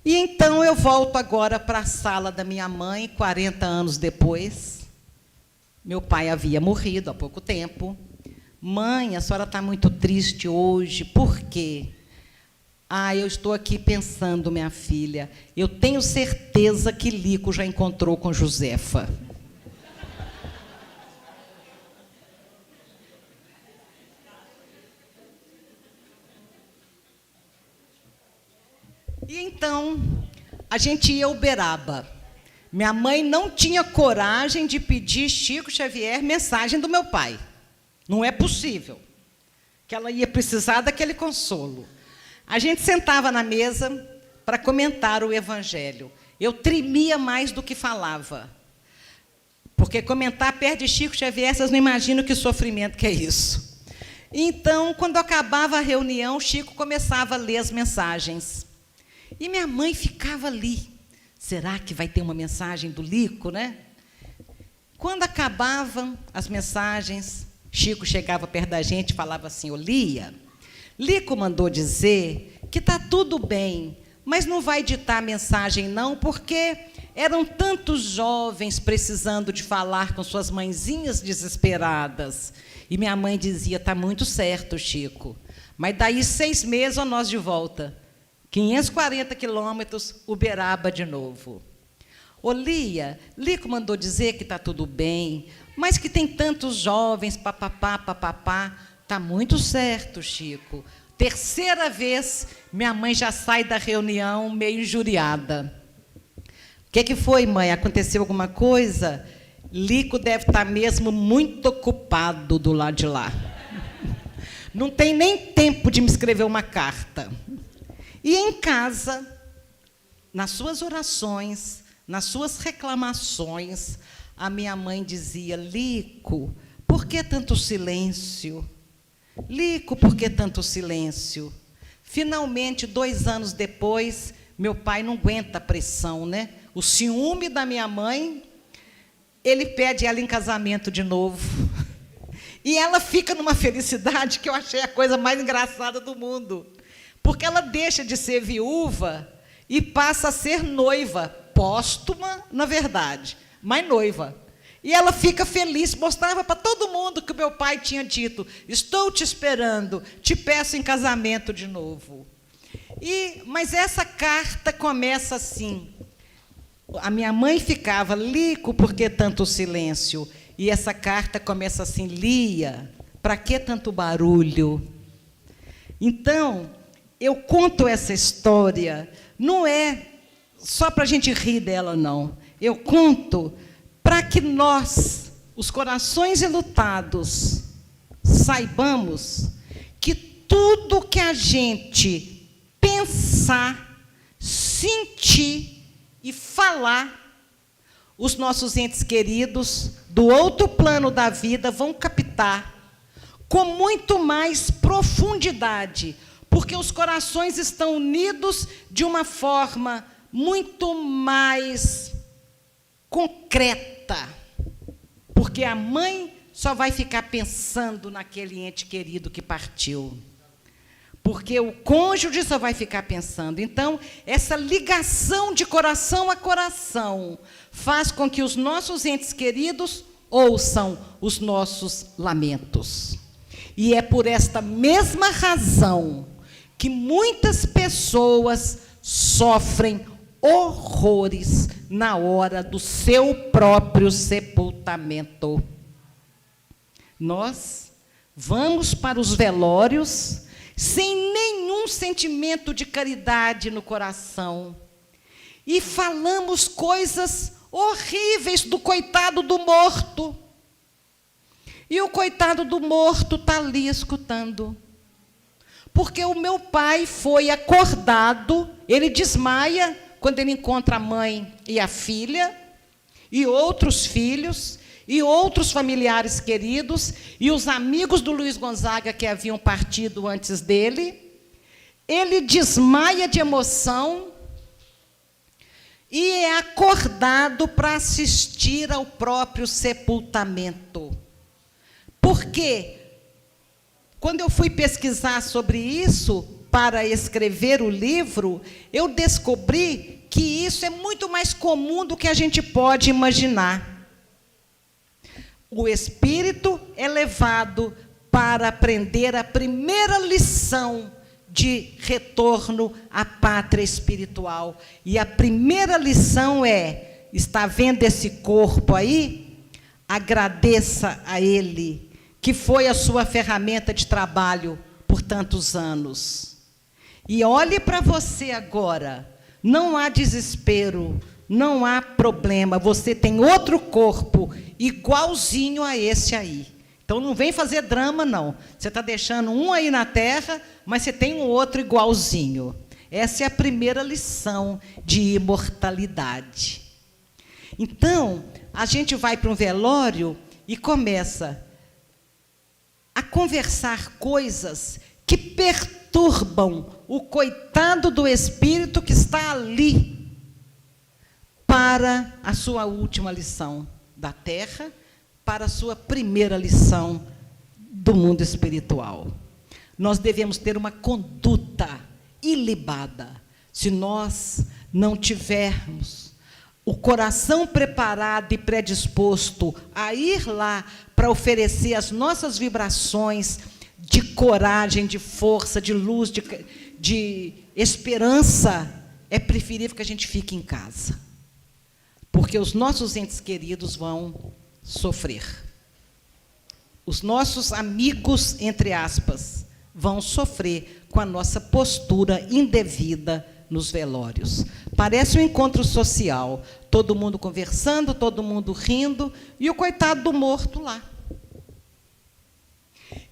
E então eu volto agora para a sala da minha mãe, 40 anos depois. Meu pai havia morrido há pouco tempo. Mãe, a senhora está muito triste hoje. Por quê? Ah, eu estou aqui pensando, minha filha. Eu tenho certeza que Lico já encontrou com Josefa. E então, a gente ia a Uberaba. Minha mãe não tinha coragem de pedir Chico Xavier mensagem do meu pai. Não é possível, que ela ia precisar daquele consolo. A gente sentava na mesa para comentar o Evangelho. Eu tremia mais do que falava. Porque comentar perto de Chico Xavier, vocês não imaginam que sofrimento que é isso. Então, quando acabava a reunião, Chico começava a ler as mensagens. E minha mãe ficava ali. Será que vai ter uma mensagem do Lico, né? Quando acabavam as mensagens, Chico chegava perto da gente e falava assim: ô Lia, Lico mandou dizer que está tudo bem, mas não vai ditar a mensagem não, porque eram tantos jovens precisando de falar com suas mãezinhas desesperadas. E minha mãe dizia: está muito certo, Chico, mas daí 6 meses ou nós de volta. 540 quilômetros, Uberaba de novo. Ô, Lia, Lico mandou dizer que está tudo bem, mas que tem tantos jovens, papapá, papapá. Está muito certo, Chico. Terceira vez, minha mãe já sai da reunião meio injuriada. O que foi, mãe? Aconteceu alguma coisa? Lico deve estar mesmo muito ocupado do lado de lá. Não tem nem tempo de me escrever uma carta. E em casa, nas suas orações, nas suas reclamações, a minha mãe dizia: Lico, por que tanto silêncio? Lico, por que tanto silêncio? Finalmente, 2 anos depois, meu pai não aguenta a pressão, né? O ciúme da minha mãe, ele pede ela em casamento de novo. E ela fica numa felicidade que eu achei a coisa mais engraçada do mundo. Porque ela deixa de ser viúva e passa a ser noiva, póstuma, na verdade, mas noiva. E ela fica feliz, mostrava para todo mundo que o meu pai tinha dito: estou te esperando, te peço em casamento de novo. Mas essa carta começa assim. A minha mãe ficava: Lico, por que tanto silêncio? E essa carta começa assim: Lia, para que tanto barulho? Então, eu conto essa história, não é só para a gente rir dela, não. Eu conto para que nós, os corações enlutados, saibamos que tudo que a gente pensar, sentir e falar, os nossos entes queridos do outro plano da vida vão captar com muito mais profundidade, porque os corações estão unidos de uma forma muito mais concreta, porque a mãe só vai ficar pensando naquele ente querido que partiu, porque o cônjuge só vai ficar pensando. Então, essa ligação de coração a coração faz com que os nossos entes queridos ouçam os nossos lamentos. E é por esta mesma razão que muitas pessoas sofrem horrores na hora do seu próprio sepultamento. Nós vamos para os velórios sem nenhum sentimento de caridade no coração e falamos coisas horríveis do coitado do morto. E o coitado do morto está ali escutando. Porque o meu pai foi acordado, ele desmaia quando ele encontra a mãe e a filha, e outros filhos, e outros familiares queridos, e os amigos do Luiz Gonzaga que haviam partido antes dele. Ele desmaia de emoção e é acordado para assistir ao próprio sepultamento. Por quê? Quando eu fui pesquisar sobre isso, para escrever o livro, eu descobri que isso é muito mais comum do que a gente pode imaginar. O espírito é levado para aprender a primeira lição de retorno à pátria espiritual. E a primeira lição é: está vendo esse corpo aí? Agradeça a ele, que foi a sua ferramenta de trabalho por tantos anos. E olhe para você agora, não há desespero, não há problema, você tem outro corpo igualzinho a esse aí. Então não vem fazer drama, não. Você está deixando um aí na terra, mas você tem um outro igualzinho. Essa é a primeira lição de imortalidade. Então, a gente vai para um velório e começa a conversar coisas que perturbam o coitado do espírito que está ali para a sua última lição da terra, para a sua primeira lição do mundo espiritual. Nós devemos ter uma conduta ilibada. Se nós não tivermos o coração preparado e predisposto a ir lá para oferecer as nossas vibrações de coragem, de força, de luz, de esperança, é preferível que a gente fique em casa, porque os nossos entes queridos vão sofrer. Os nossos amigos, entre aspas, vão sofrer com a nossa postura indevida nos velórios. Parece um encontro social, todo mundo conversando, todo mundo rindo, e o coitado do morto lá.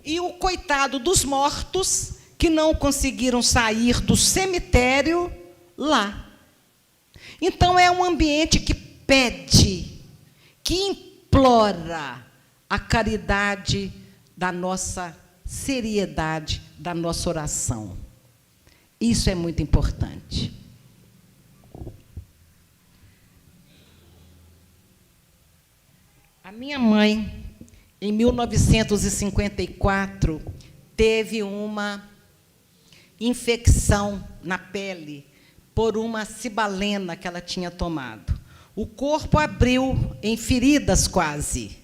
E o coitado dos mortos, que não conseguiram sair do cemitério lá. Então, é um ambiente que pede, que implora a caridade da nossa seriedade, da nossa oração. Isso é muito importante. A minha mãe, em 1954, teve uma infecção na pele por uma cibalena que ela tinha tomado. O corpo abriu em feridas quase.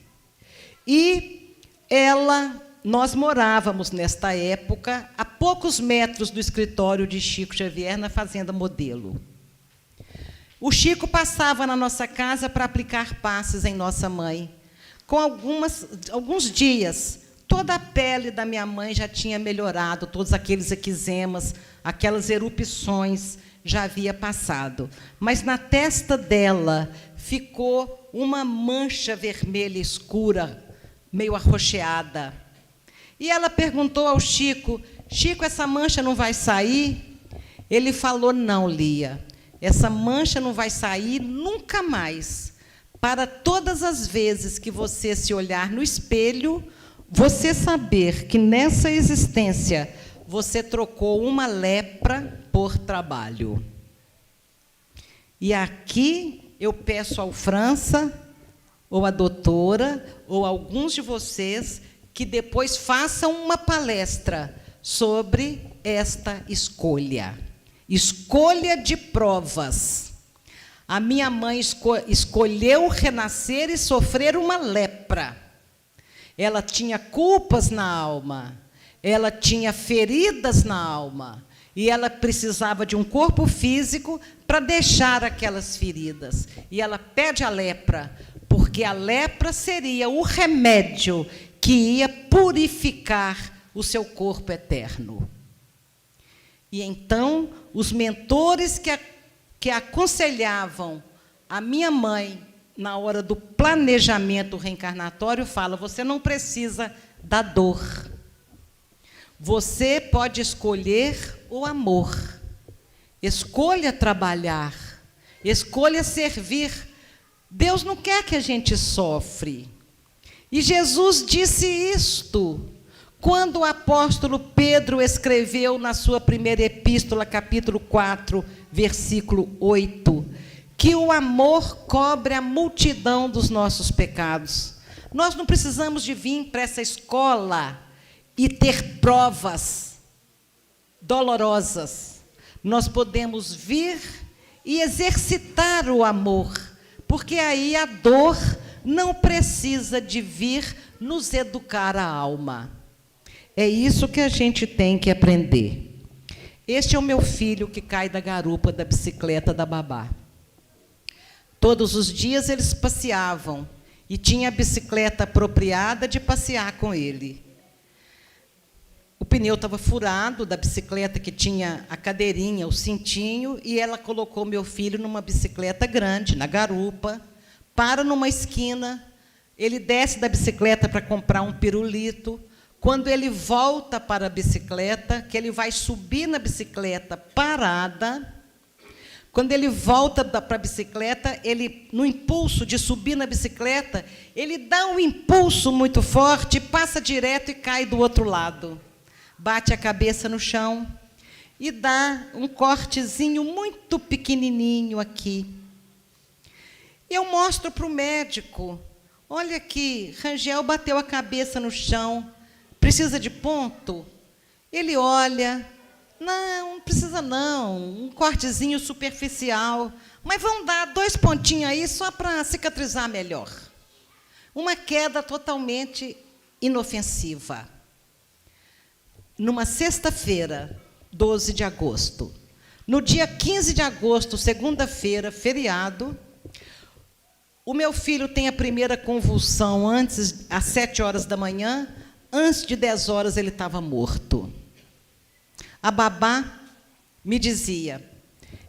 E nós morávamos, nesta época, a poucos metros do escritório de Chico Xavier, na Fazenda Modelo. O Chico passava na nossa casa para aplicar passes em nossa mãe. Com alguns dias, toda a pele da minha mãe já tinha melhorado, todos aqueles eczemas, aquelas erupções já havia passado. Mas na testa dela ficou uma mancha vermelha escura, meio arroxeada. E ela perguntou ao Chico: Chico, essa mancha não vai sair? Ele falou: não, Lia, essa mancha não vai sair nunca mais. Para todas as vezes que você se olhar no espelho, você saber que nessa existência você trocou uma lepra por trabalho. E aqui eu peço ao França, ou a doutora, ou alguns de vocês, que depois façam uma palestra sobre esta escolha. Escolha de provas. A minha mãe escolheu renascer e sofrer uma lepra. Ela tinha culpas na alma, ela tinha feridas na alma, e ela precisava de um corpo físico para deixar aquelas feridas. E ela pede a lepra, porque a lepra seria o remédio que ia purificar o seu corpo eterno. E então, os mentores que aconselhavam a minha mãe na hora do planejamento reencarnatório falam: você não precisa da dor. Você pode escolher o amor. Escolha trabalhar. Escolha servir. Deus não quer que a gente sofre. E Jesus disse isto quando o apóstolo Pedro escreveu na sua primeira epístola, capítulo 4, versículo 8, que o amor cobre a multidão dos nossos pecados. Nós não precisamos de vir para essa escola e ter provas dolorosas. Nós podemos vir e exercitar o amor, porque aí a dor não precisa de vir nos educar a alma. É isso que a gente tem que aprender. Este é o meu filho que cai da garupa da bicicleta da babá. Todos os dias eles passeavam e tinha a bicicleta apropriada de passear com ele. O pneu estava furado da bicicleta, que tinha a cadeirinha, o cintinho, e ela colocou meu filho numa bicicleta grande, na garupa, para numa esquina, ele desce da bicicleta para comprar um pirulito. Quando ele volta para a bicicleta, que ele vai subir na bicicleta parada, quando ele volta para a bicicleta, ele, no impulso de subir na bicicleta, ele dá um impulso muito forte, passa direto e cai do outro lado. Bate a cabeça no chão e dá um cortezinho muito pequenininho aqui. Eu mostro para o médico: olha aqui, Rangel bateu a cabeça no chão, precisa de ponto? Ele olha: não precisa não, um cortezinho superficial, mas vão dar 2 pontinhos aí só para cicatrizar melhor. Uma queda totalmente inofensiva. Numa sexta-feira, 12 de agosto. No dia 15 de agosto, segunda-feira, feriado, o meu filho tem a primeira convulsão às 7 horas da manhã, antes de 10 horas ele estava morto. A babá me dizia: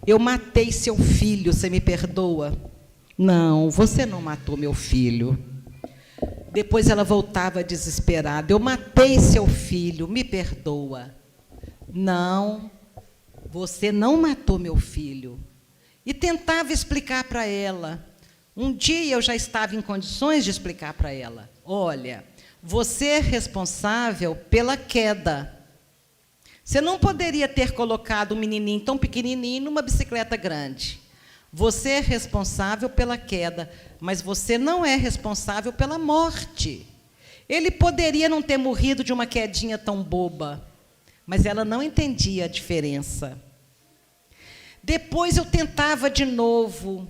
eu matei seu filho, você me perdoa? Não, você não matou meu filho. Depois ela voltava desesperada: eu matei seu filho, me perdoa. Não, você não matou meu filho. E tentava explicar para ela. Um dia eu já estava em condições de explicar para ela: olha, você é responsável pela queda. Você não poderia ter colocado um menininho tão pequenininho numa bicicleta grande. Você é responsável pela queda, mas você não é responsável pela morte. Ele poderia não ter morrido de uma quedinha tão boba, mas ela não entendia a diferença. Depois eu tentava de novo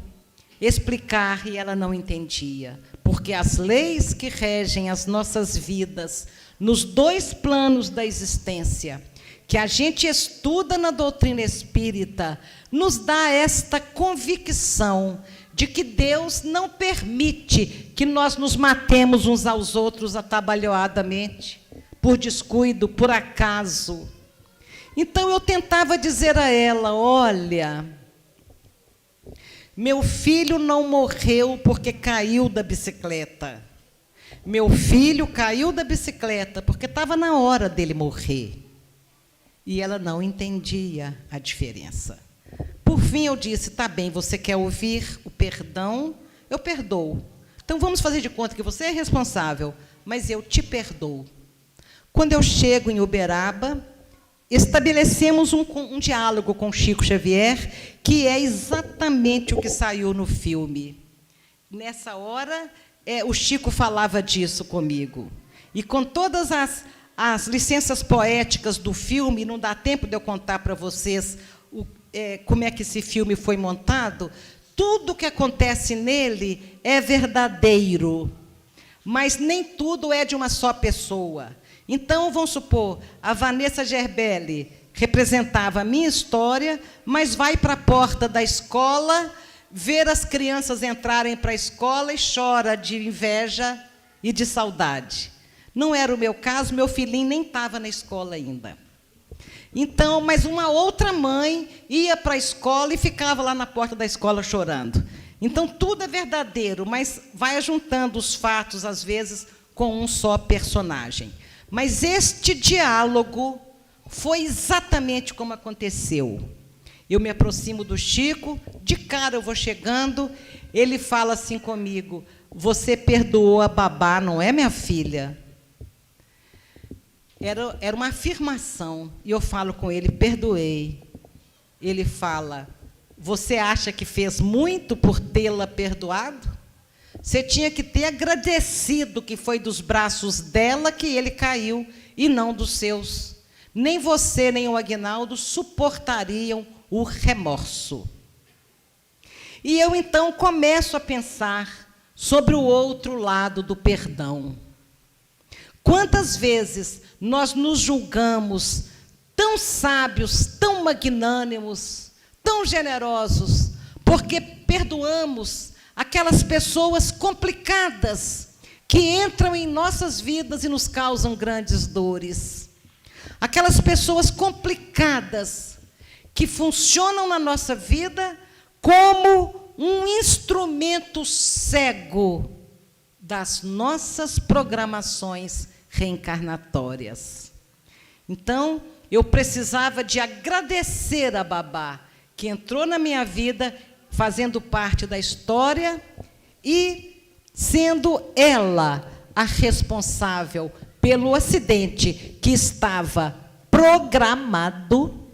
explicar e ela não entendia, porque as leis que regem as nossas vidas, nos 2 planos da existência, que a gente estuda na doutrina espírita, nos dá esta convicção de que Deus não permite que nós nos matemos uns aos outros atabalhoadamente, por descuido, por acaso. Então eu tentava dizer a ela: olha, meu filho não morreu porque caiu da bicicleta. Meu filho caiu da bicicleta porque estava na hora dele morrer. E ela não entendia a diferença. Por fim, eu disse: tá bem, você quer ouvir o perdão? Eu perdoo. Então, vamos fazer de conta que você é responsável, mas eu te perdoo. Quando eu chego em Uberaba, estabelecemos um diálogo com Chico Xavier, que é exatamente o que saiu no filme. Nessa hora, o Chico falava disso comigo. E com todas as licenças poéticas do filme, não dá tempo de eu contar para vocês como é que esse filme foi montado. Tudo que acontece nele é verdadeiro, mas nem tudo é de uma só pessoa. Então, vamos supor, a Vanessa Gerbelli representava a minha história, mas vai para a porta da escola, ver as crianças entrarem para a escola e chora de inveja e de saudade. Não era o meu caso, meu filhinho nem estava na escola ainda. Então, mas uma outra mãe ia para a escola e ficava lá na porta da escola chorando. Então, tudo é verdadeiro, mas vai juntando os fatos, às vezes, com um só personagem. Mas este diálogo foi exatamente como aconteceu. Eu me aproximo do Chico, de cara eu vou chegando, ele fala assim comigo: você perdoou a babá, não é, minha filha? Era uma afirmação, e eu falo com ele: perdoei. Ele fala: você acha que fez muito por tê-la perdoado? Você tinha que ter agradecido que foi dos braços dela que ele caiu, e não dos seus. Nem você, nem o Aguinaldo suportariam o remorso. E eu, então, começo a pensar sobre o outro lado do perdão. Quantas vezes nós nos julgamos tão sábios, tão magnânimos, tão generosos, porque perdoamos aquelas pessoas complicadas que entram em nossas vidas e nos causam grandes dores. Aquelas pessoas complicadas que funcionam na nossa vida como um instrumento cego das nossas programações reencarnatórias. Então, eu precisava de agradecer a babá, que entrou na minha vida, fazendo parte da história e sendo ela a responsável pelo acidente que estava programado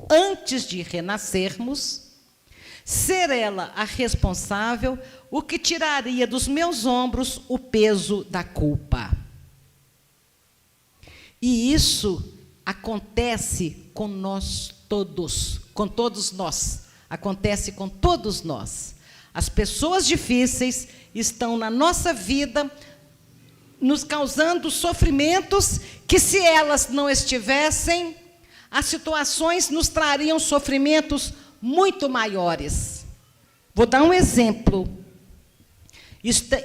antes de renascermos, ser ela a responsável, o que tiraria dos meus ombros o peso da culpa. E isso acontece com nós todos, com todos nós. Acontece com todos nós. As pessoas difíceis estão na nossa vida, nos causando sofrimentos que, se elas não estivessem, as situações nos trariam sofrimentos muito maiores. Vou dar um exemplo.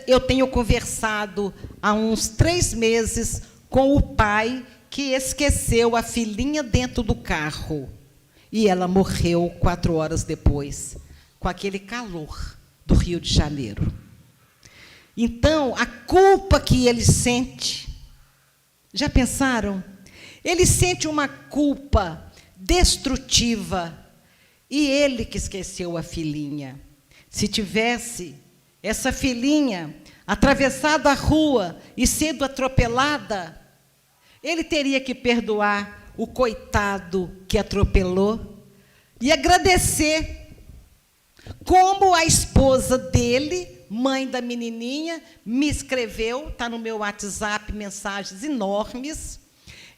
Eu tenho conversado há uns 3 meses com o pai que esqueceu a filhinha dentro do carro. E ela morreu 4 horas depois, com aquele calor do Rio de Janeiro. Então, a culpa que ele sente, já pensaram? Ele sente uma culpa destrutiva, e ele que esqueceu a filhinha. Se tivesse essa filhinha atravessado a rua e sendo atropelada, ele teria que perdoar o coitado que atropelou e agradecer. Como a esposa dele, mãe da menininha, me escreveu, está no meu WhatsApp, mensagens enormes,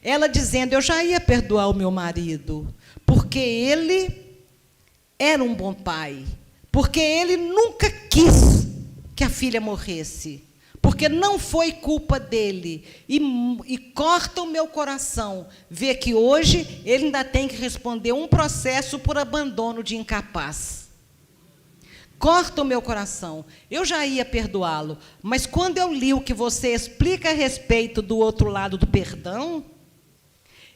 ela dizendo: eu já ia perdoar o meu marido, porque ele era um bom pai, porque ele nunca quis que a filha morresse, porque não foi culpa dele, e corta o meu coração ver que hoje ele ainda tem que responder um processo por abandono de incapaz. Corta o meu coração. Eu já ia perdoá-lo, mas quando eu li o que você explica a respeito do outro lado do perdão,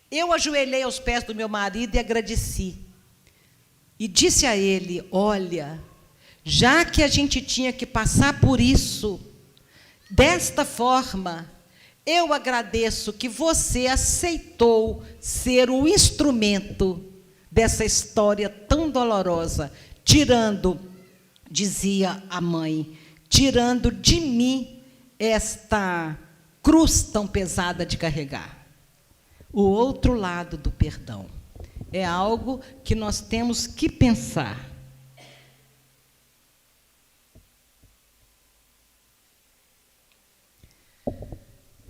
eu ajoelhei aos pés do meu marido e agradeci. E disse a ele: olha, já que a gente tinha que passar por isso, desta forma, eu agradeço que você aceitou ser o instrumento dessa história tão dolorosa, tirando, dizia a mãe, tirando de mim esta cruz tão pesada de carregar. O outro lado do perdão é algo que nós temos que pensar.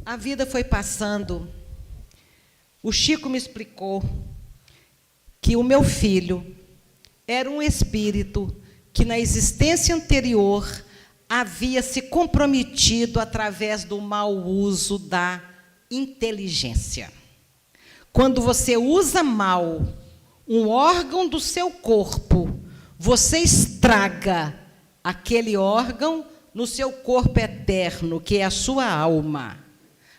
A vida foi passando. O Chico me explicou que o meu filho era um espírito que, na existência anterior, havia se comprometido através do mau uso da inteligência. Quando você usa mal um órgão do seu corpo, você estraga aquele órgão no seu corpo eterno, que é a sua alma.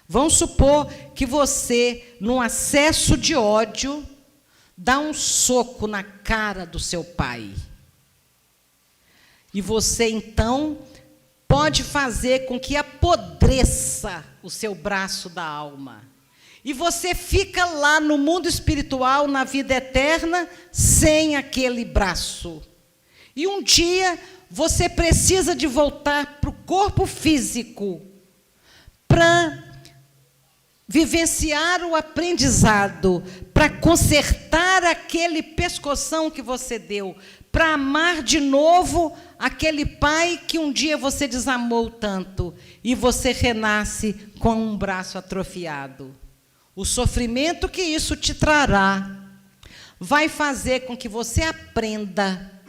Vamos supor que você, num acesso de ódio, dá um soco na cara do seu pai. E você, então, pode fazer com que apodreça o seu braço da alma. E você fica lá no mundo espiritual, na vida eterna, sem aquele braço. E um dia você precisa de voltar para o corpo físico para vivenciar o aprendizado, para consertar aquele pescoção que você deu, para amar de novo aquele pai que um dia você desamou tanto, e você renasce com um braço atrofiado. O sofrimento que isso te trará vai fazer com que você aprenda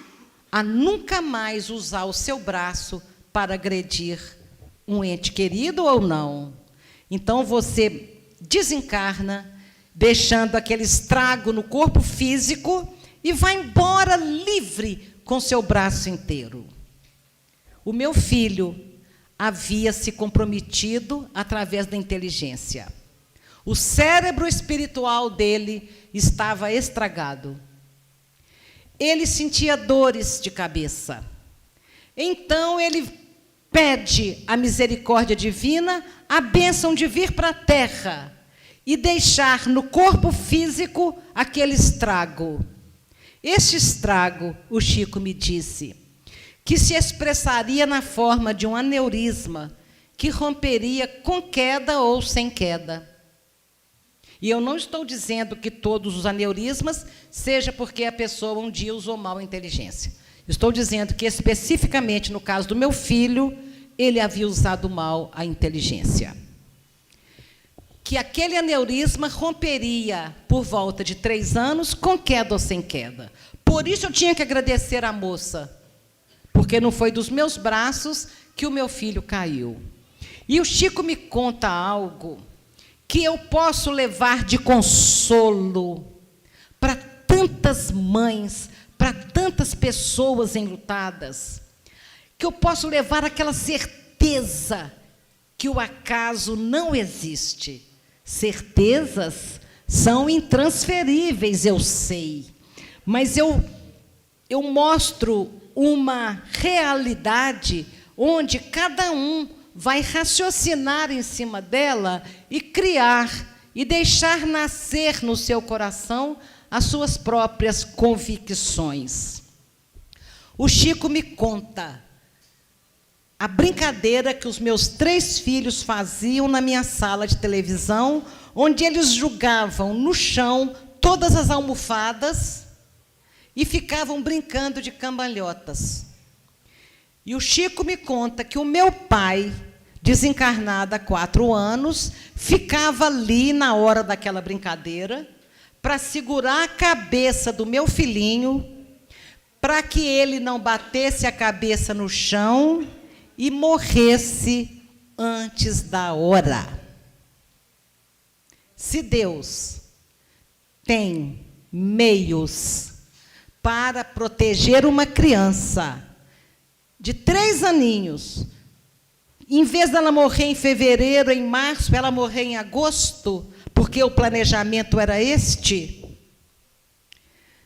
a nunca mais usar o seu braço para agredir um ente querido ou não. Então, você desencarna, deixando aquele estrago no corpo físico, e vai embora livre com seu braço inteiro. O meu filho havia se comprometido através da inteligência. O cérebro espiritual dele estava estragado. Ele sentia dores de cabeça. Então, ele pede a misericórdia divina, a bênção de vir para a terra e deixar no corpo físico aquele estrago. Este estrago, o Chico me disse, que se expressaria na forma de um aneurisma que romperia com queda ou sem queda. E eu não estou dizendo que todos os aneurismas seja porque a pessoa um dia usou mal a inteligência. Estou dizendo que, especificamente no caso do meu filho, ele havia usado mal a inteligência. Que aquele aneurisma romperia por volta de 3 anos, com queda ou sem queda. Por isso eu tinha que agradecer à moça, porque não foi dos meus braços que o meu filho caiu. E o Chico me conta algo que eu posso levar de consolo tantas mães, para tantas pessoas enlutadas, que eu posso levar aquela certeza que o acaso não existe. Certezas são intransferíveis, eu sei, mas eu mostro uma realidade onde cada um vai raciocinar em cima dela e criar e deixar nascer no seu coração as suas próprias convicções. O Chico me conta a brincadeira que os meus 3 filhos faziam na minha sala de televisão, onde eles jogavam no chão todas as almofadas e ficavam brincando de cambalhotas. E o Chico me conta que o meu pai, desencarnado há 4 anos, ficava ali na hora daquela brincadeira para segurar a cabeça do meu filhinho, para que ele não batesse a cabeça no chão e morresse antes da hora. Se Deus tem meios para proteger uma criança de 3 aninhos, em vez dela morrer em fevereiro, em março, ela morrer em agosto, porque o planejamento era este,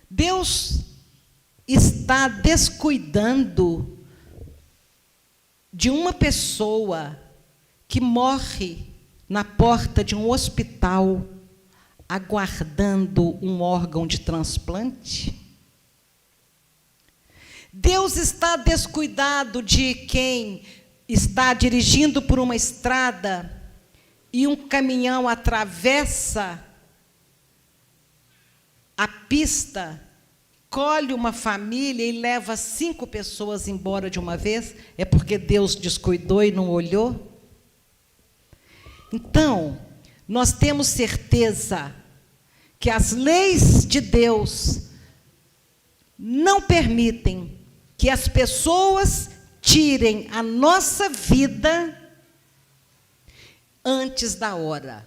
Deus está descuidando de uma pessoa que morre na porta de um hospital, aguardando um órgão de transplante? Deus está descuidado de quem está dirigindo por uma estrada e um caminhão atravessa a pista, colhe uma família e leva 5 pessoas embora de uma vez? É porque Deus descuidou e não olhou? Então, nós temos certeza que as leis de Deus não permitem que as pessoas tirem a nossa vida antes da hora.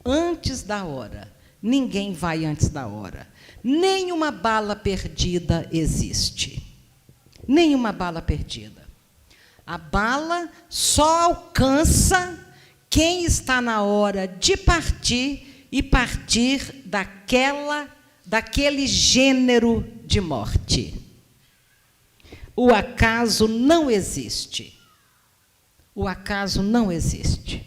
Antes da hora. Ninguém vai antes da hora. Nenhuma bala perdida existe. Nenhuma bala perdida. A bala só alcança quem está na hora de partir e partir daquele gênero de morte. O acaso não existe. O acaso não existe.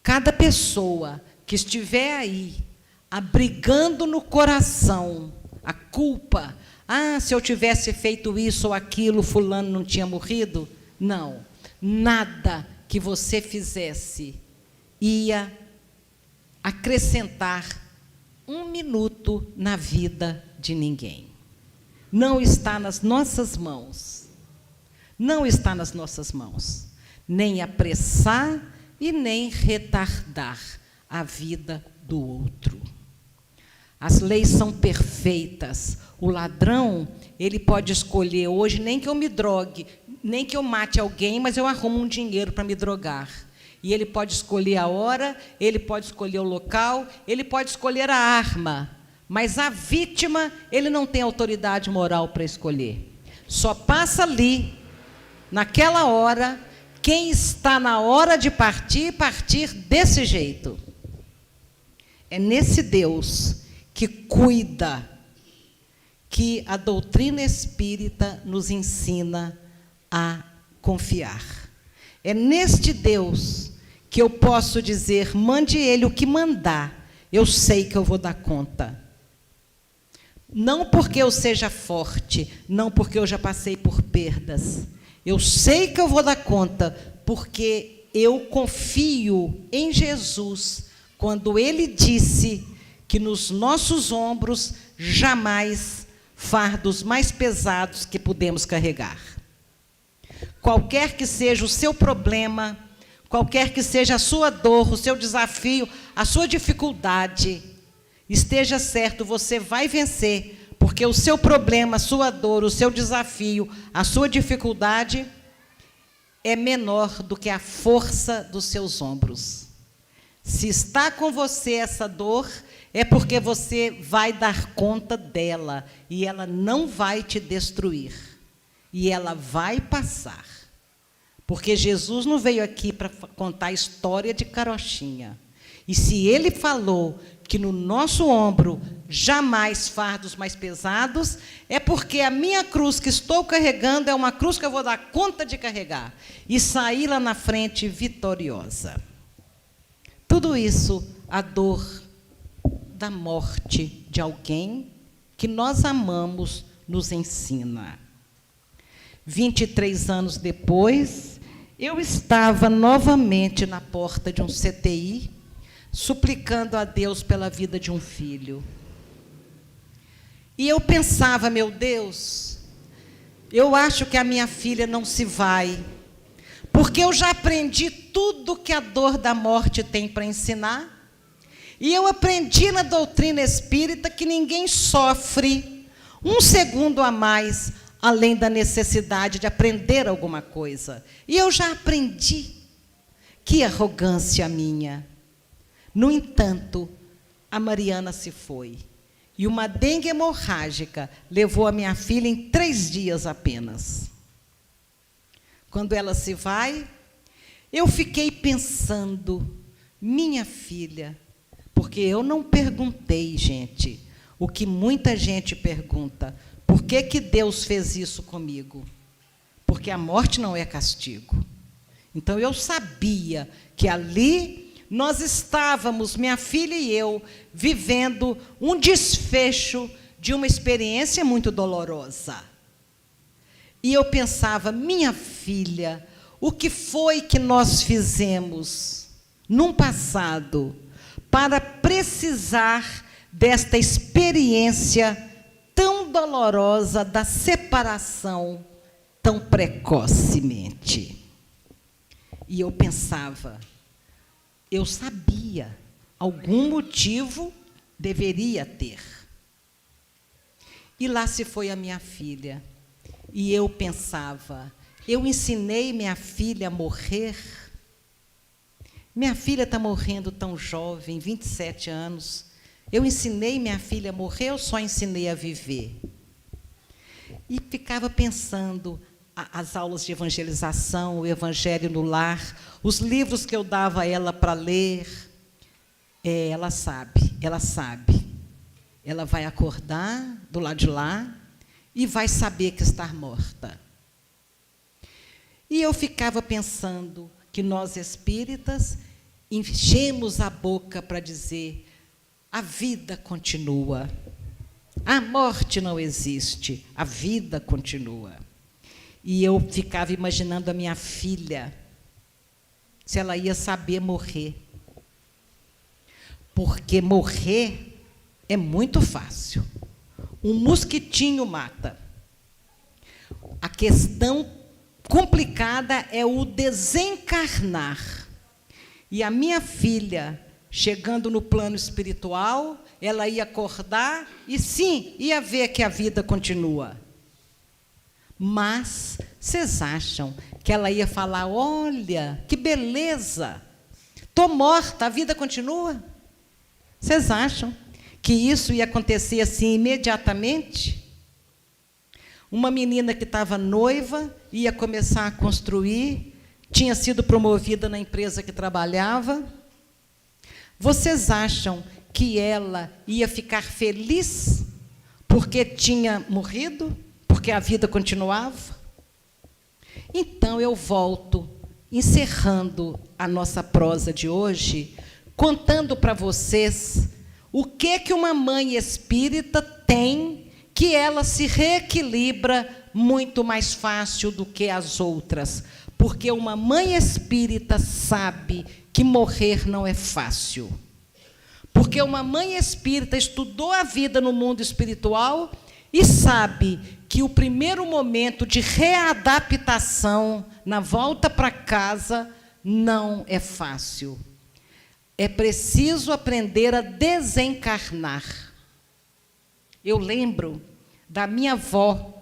Cada pessoa que estiver aí, abrigando no coração a culpa, se eu tivesse feito isso ou aquilo, fulano não tinha morrido. Não, nada que você fizesse ia acrescentar 1 minuto na vida de ninguém. Não está nas nossas mãos. Não está nas nossas mãos. Nem apressar e nem retardar a vida do outro. As leis são perfeitas. O ladrão, ele pode escolher hoje, nem que eu me drogue, nem que eu mate alguém, mas eu arrumo um dinheiro para me drogar. E ele pode escolher a hora, ele pode escolher o local, ele pode escolher a arma. Mas a vítima, ele não tem autoridade moral para escolher. Só passa ali, naquela hora, quem está na hora de partir, partir desse jeito. É nesse Deus que cuida, que a doutrina espírita nos ensina a confiar. É neste Deus que eu posso dizer, mande Ele o que mandar, eu sei que eu vou dar conta. Não porque eu seja forte, não porque eu já passei por perdas. Eu sei que eu vou dar conta, porque eu confio em Jesus, quando Ele disse que nos nossos ombros jamais fardos mais pesados que podemos carregar. Qualquer que seja o seu problema, qualquer que seja a sua dor, o seu desafio, a sua dificuldade, esteja certo, você vai vencer, porque o seu problema, a sua dor, o seu desafio, a sua dificuldade é menor do que a força dos seus ombros. Se está com você essa dor, é porque você vai dar conta dela, e ela não vai te destruir, e ela vai passar. Porque Jesus não veio aqui para contar a história de carochinha. E se ele falou que no nosso ombro jamais fardos mais pesados, é porque a minha cruz que estou carregando é uma cruz que eu vou dar conta de carregar e sair lá na frente vitoriosa. Tudo isso, a dor da morte de alguém que nós amamos, nos ensina. 23 anos depois, eu estava novamente na porta de um CTI, suplicando a Deus pela vida de um filho. E eu pensava, meu Deus, eu acho que a minha filha não se vai, porque eu já aprendi tudo que a dor da morte tem para ensinar, e eu aprendi na doutrina espírita que ninguém sofre um segundo a mais, além da necessidade de aprender alguma coisa. E eu já aprendi. Que arrogância minha! No entanto, a Mariana se foi. E uma dengue hemorrágica levou a minha filha em 3 dias apenas. Quando ela se vai, eu fiquei pensando, minha filha, porque eu não perguntei, gente, o que muita gente pergunta, por que que Deus fez isso comigo? Porque a morte não é castigo. Então, eu sabia que ali nós estávamos, minha filha e eu, vivendo um desfecho de uma experiência muito dolorosa. E eu pensava, minha filha, o que foi que nós fizemos num passado para precisar desta experiência tão dolorosa da separação tão precocemente? E eu pensava, eu sabia, algum motivo deveria ter. E lá se foi a minha filha. E eu pensava, eu ensinei minha filha a morrer. Minha filha está morrendo tão jovem, 27 anos. Eu ensinei minha filha a morrer, eu só ensinei a viver. E ficava pensando, as aulas de evangelização, o Evangelho no Lar, os livros que eu dava a ela para ler. Ela sabe. Ela vai acordar do lado de lá e vai saber que está morta. E eu ficava pensando que nós espíritas enchemos a boca para dizer: a vida continua, a morte não existe, a vida continua. E eu ficava imaginando a minha filha, se ela ia saber morrer. Porque morrer é muito fácil. Um mosquitinho mata. A questão complicada é o desencarnar. E a minha filha, chegando no plano espiritual, ela ia acordar e, sim, ia ver que a vida continua. Mas vocês acham que ela ia falar: olha, que beleza, estou morta, a vida continua? Vocês acham que isso ia acontecer assim imediatamente? Uma menina que estava noiva, ia começar a construir, tinha sido promovida na empresa que trabalhava. Vocês acham que ela ia ficar feliz porque tinha morrido? Porque a vida continuava? Então, eu volto, encerrando a nossa prosa de hoje, contando para vocês o que uma mãe espírita tem, que ela se reequilibra muito mais fácil do que as outras. Porque uma mãe espírita sabe que morrer não é fácil. Porque uma mãe espírita estudou a vida no mundo espiritual e sabe que o primeiro momento de readaptação na volta para casa não é fácil. É preciso aprender a desencarnar. Eu lembro da minha avó,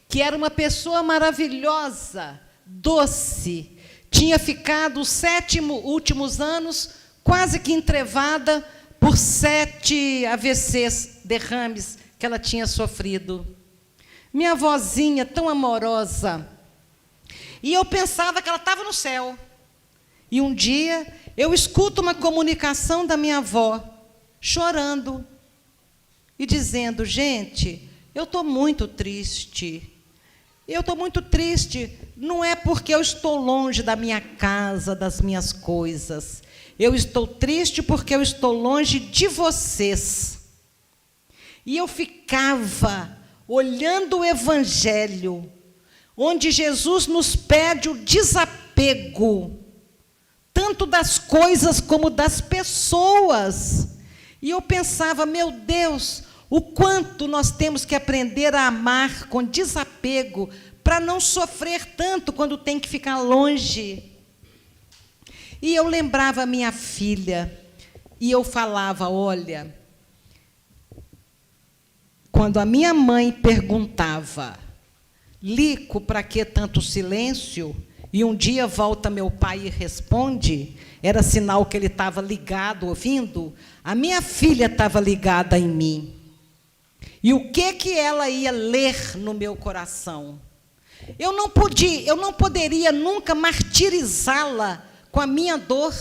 que era uma pessoa maravilhosa, doce, tinha ficado os 7 últimos anos quase que entrevada por 7 AVCs, derrames que ela tinha sofrido. Minha avózinha, tão amorosa. E eu pensava que ela estava no céu. E um dia, eu escuto uma comunicação da minha avó, chorando, e dizendo: gente, eu estou muito triste. Eu estou muito triste, não é porque eu estou longe da minha casa, das minhas coisas. Eu estou triste porque eu estou longe de vocês. E eu ficava olhando o Evangelho, onde Jesus nos pede o desapego, tanto das coisas como das pessoas. E eu pensava: meu Deus, o quanto nós temos que aprender a amar com desapego, para não sofrer tanto quando tem que ficar longe. E eu lembrava a minha filha, e eu falava: olha, quando a minha mãe perguntava: Lico, para que tanto silêncio? E um dia volta meu pai e responde, era sinal que ele estava ligado, ouvindo. A minha filha estava ligada em mim. E o que ela ia ler no meu coração? Eu não poderia nunca martirizá-la com a minha dor.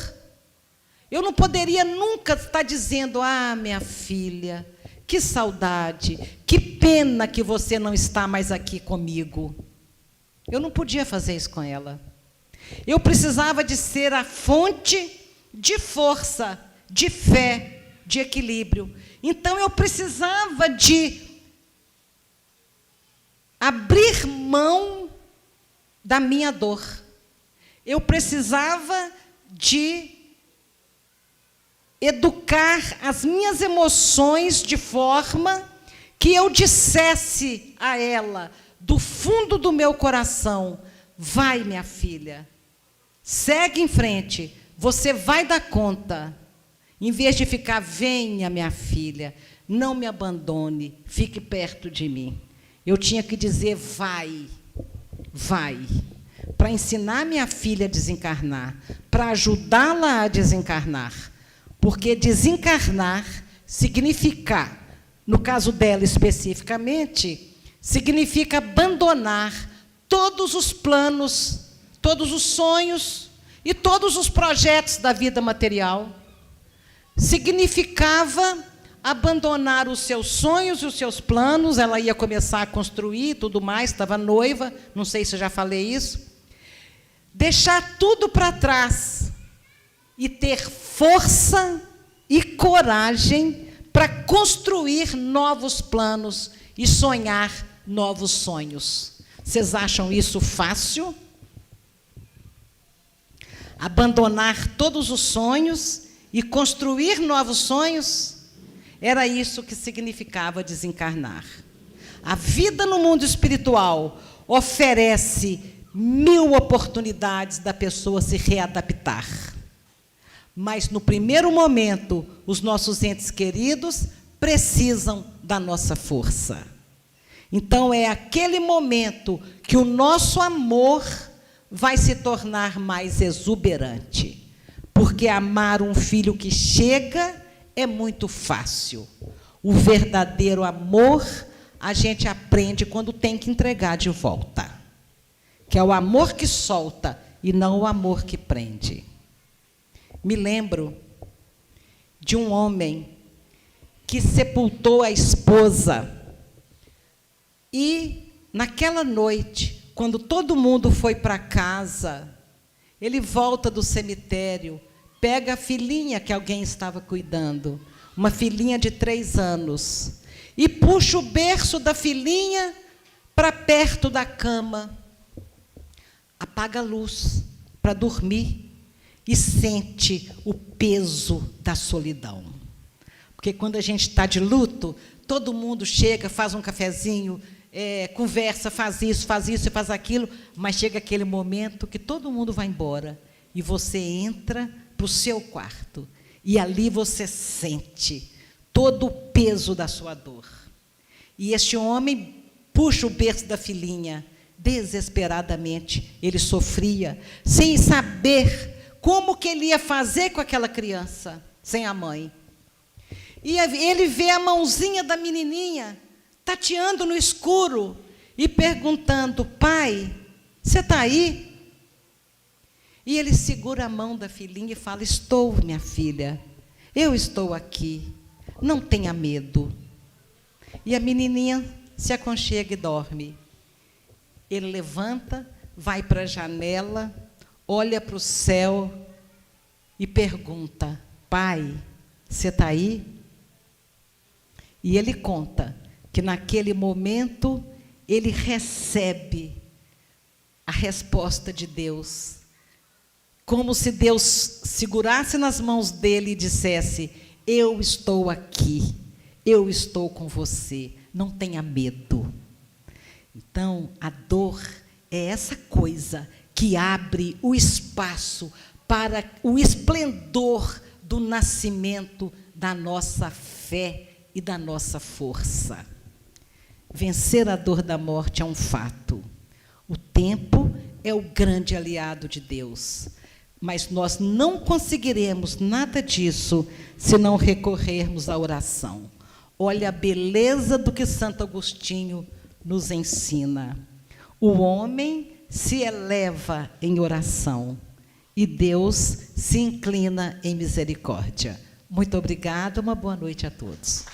Eu não poderia nunca estar dizendo: ah, minha filha, que saudade, que pena que você não está mais aqui comigo. Eu não podia fazer isso com ela. Eu precisava de ser a fonte de força, de fé, de equilíbrio. Então, eu precisava de abrir mão da minha dor. Eu precisava de educar as minhas emoções de forma que eu dissesse a ela, do fundo do meu coração: vai, minha filha, segue em frente, você vai dar conta. Em vez de ficar: venha, minha filha, não me abandone, fique perto de mim. Eu tinha que dizer: vai, vai, para ensinar minha filha a desencarnar, para ajudá-la a desencarnar. Porque desencarnar significa, no caso dela especificamente, significa abandonar todos os planos, todos os sonhos e todos os projetos da vida material. Significava abandonar os seus sonhos e os seus planos. Ela ia começar a construir tudo mais, estava noiva, não sei se eu já falei isso. Deixar tudo para trás e ter força e coragem para construir novos planos e sonhar novos sonhos. Vocês acham isso fácil? Abandonar todos os sonhos e construir novos sonhos? Era isso que significava desencarnar. A vida no mundo espiritual oferece 1000 oportunidades da pessoa se readaptar. Mas, no primeiro momento, os nossos entes queridos precisam da nossa força. Então, é aquele momento que o nosso amor vai se tornar mais exuberante. Porque amar um filho que chega é muito fácil. O verdadeiro amor a gente aprende quando tem que entregar de volta. Que é o amor que solta e não o amor que prende. Me lembro de um homem que sepultou a esposa. E, naquela noite, quando todo mundo foi para casa, ele volta do cemitério, pega a filhinha que alguém estava cuidando, uma filhinha de 3 anos, e puxa o berço da filhinha para perto da cama, apaga a luz para dormir e sente o peso da solidão. Porque quando a gente está de luto, todo mundo chega, faz um cafezinho, conversa, faz isso e faz aquilo, mas chega aquele momento que todo mundo vai embora e você entra para o seu quarto e ali você sente todo o peso da sua dor. E este homem puxa o berço da filhinha, desesperadamente, ele sofria, sem saber como que ele ia fazer com aquela criança sem a mãe. E ele vê a mãozinha da menininha tateando no escuro e perguntando: pai, você está aí? E ele segura a mão da filhinha e fala: estou, minha filha, eu estou aqui, não tenha medo. E a menininha se aconchega e dorme. Ele levanta, vai para a janela, olha para o céu e pergunta: pai, você está aí? E ele conta que naquele momento ele recebe a resposta de Deus, como se Deus segurasse nas mãos dele e dissesse: eu estou aqui, eu estou com você, não tenha medo. Então, a dor é essa coisa que abre o espaço para o esplendor do nascimento da nossa fé e da nossa força. Vencer a dor da morte é um fato. O tempo é o grande aliado de Deus, mas nós não conseguiremos nada disso se não recorrermos à oração. Olha a beleza do que Santo Agostinho nos ensina. O homem se eleva em oração e Deus se inclina em misericórdia. Muito obrigada, uma boa noite a todos.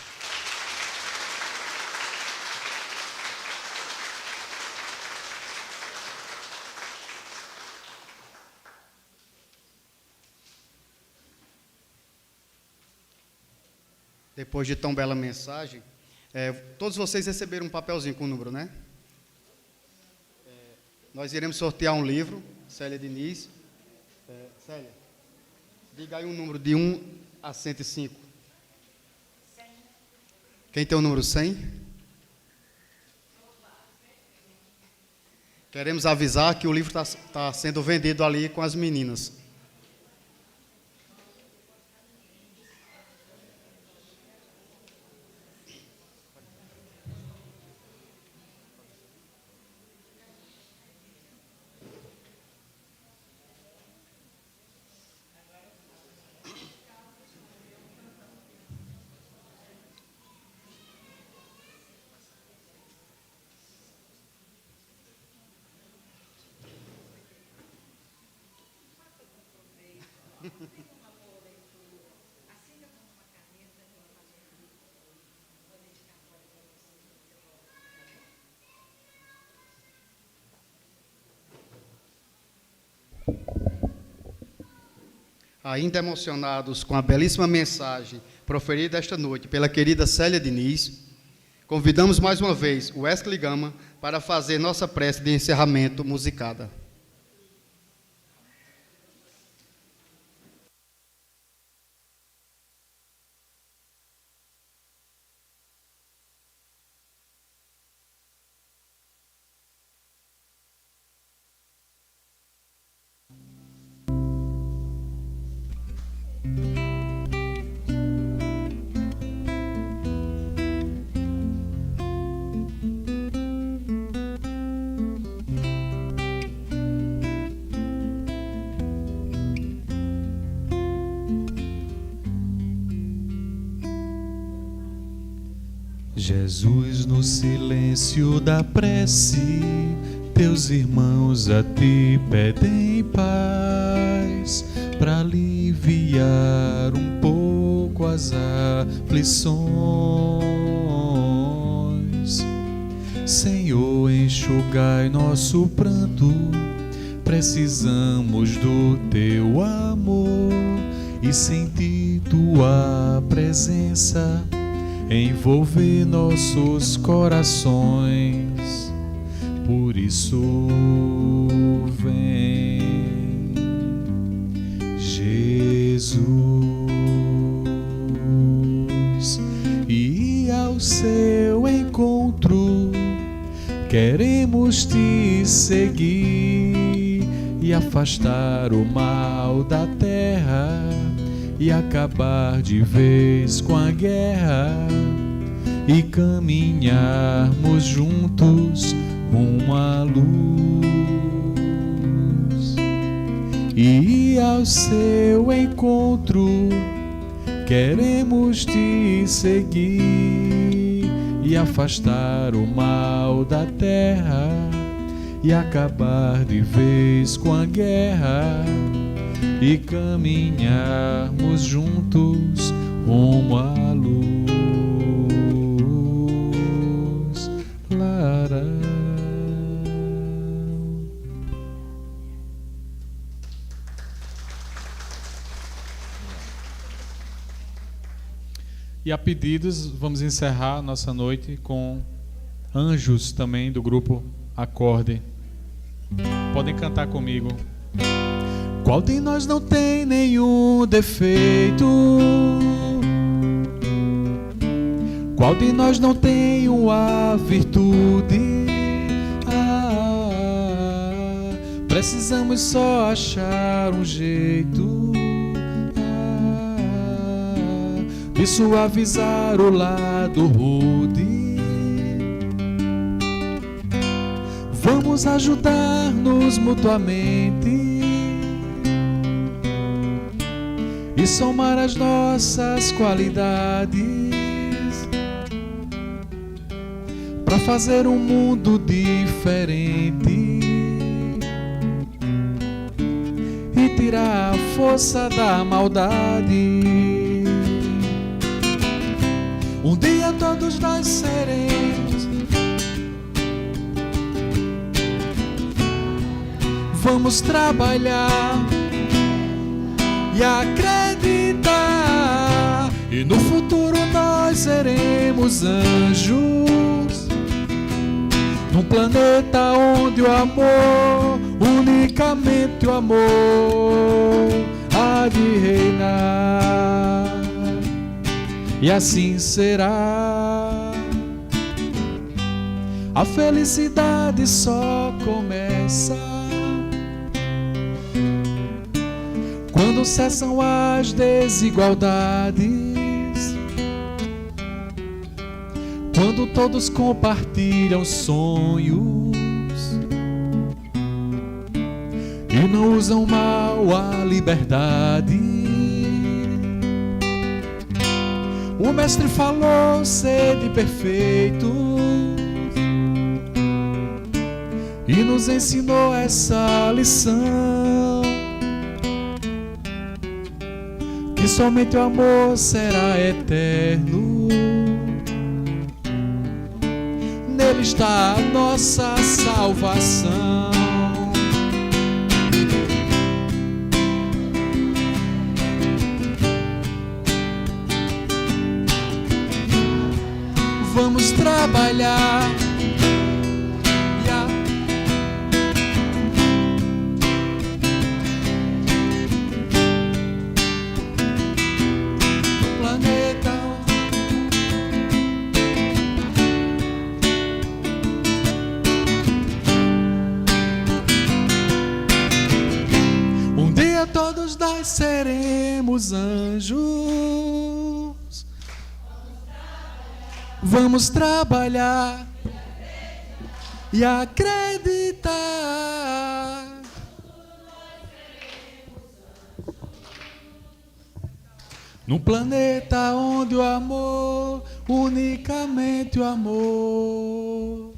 Depois de tão bela mensagem, todos vocês receberam um papelzinho com o número, né? Nós iremos sortear um livro, Célia Diniz. Célia, diga aí um número de 1 a 105. 100. Quem tem o número 100? Queremos avisar que o livro está sendo vendido ali com as meninas. Ainda emocionados com a belíssima mensagem proferida esta noite pela querida Célia Diniz, convidamos mais uma vez o Wesley Gama para fazer nossa prece de encerramento musicada. Jesus, no silêncio da prece, teus irmãos a ti pedem paz, para aliviar um pouco as aflições. Senhor, enxugai nosso pranto, precisamos do teu amor e sentir tua presença envolver nossos corações. Por isso vem, Jesus, e ao seu encontro queremos te seguir e afastar o mal da terra e acabar de vez com a guerra e caminharmos juntos rumo à luz. e ir ao seu encontro. Queremos te seguir e afastar o mal da terra e acabar de vez com a guerra e caminharmos juntos rumo à luz. Lara. E a pedidos, vamos encerrar nossa noite com Anjos, também do grupo Acorde. Podem cantar comigo. Qual de nós não tem nenhum defeito? Qual de nós não tem uma virtude? Precisamos só achar um jeito de suavizar o lado rude. Vamos ajudar-nos mutuamente e somar as nossas qualidades para fazer um mundo diferente e tirar a força da maldade. Um dia todos nós seremos. Vamos trabalhar e acreditar, e no futuro nós seremos anjos, num planeta onde o amor, unicamente o amor, há de reinar. E assim será. A felicidade só começa quando cessam as desigualdades, quando todos compartilham sonhos e não usam mal a liberdade. O mestre falou: sede perfeitos, e nos ensinou essa lição, que somente o amor será eterno. Nele está a nossa salvação. Vamos trabalhar no planeta. Um dia todos nós seremos anjos. Vamos trabalhar e acreditar. Num planeta onde o amor, unicamente o amor,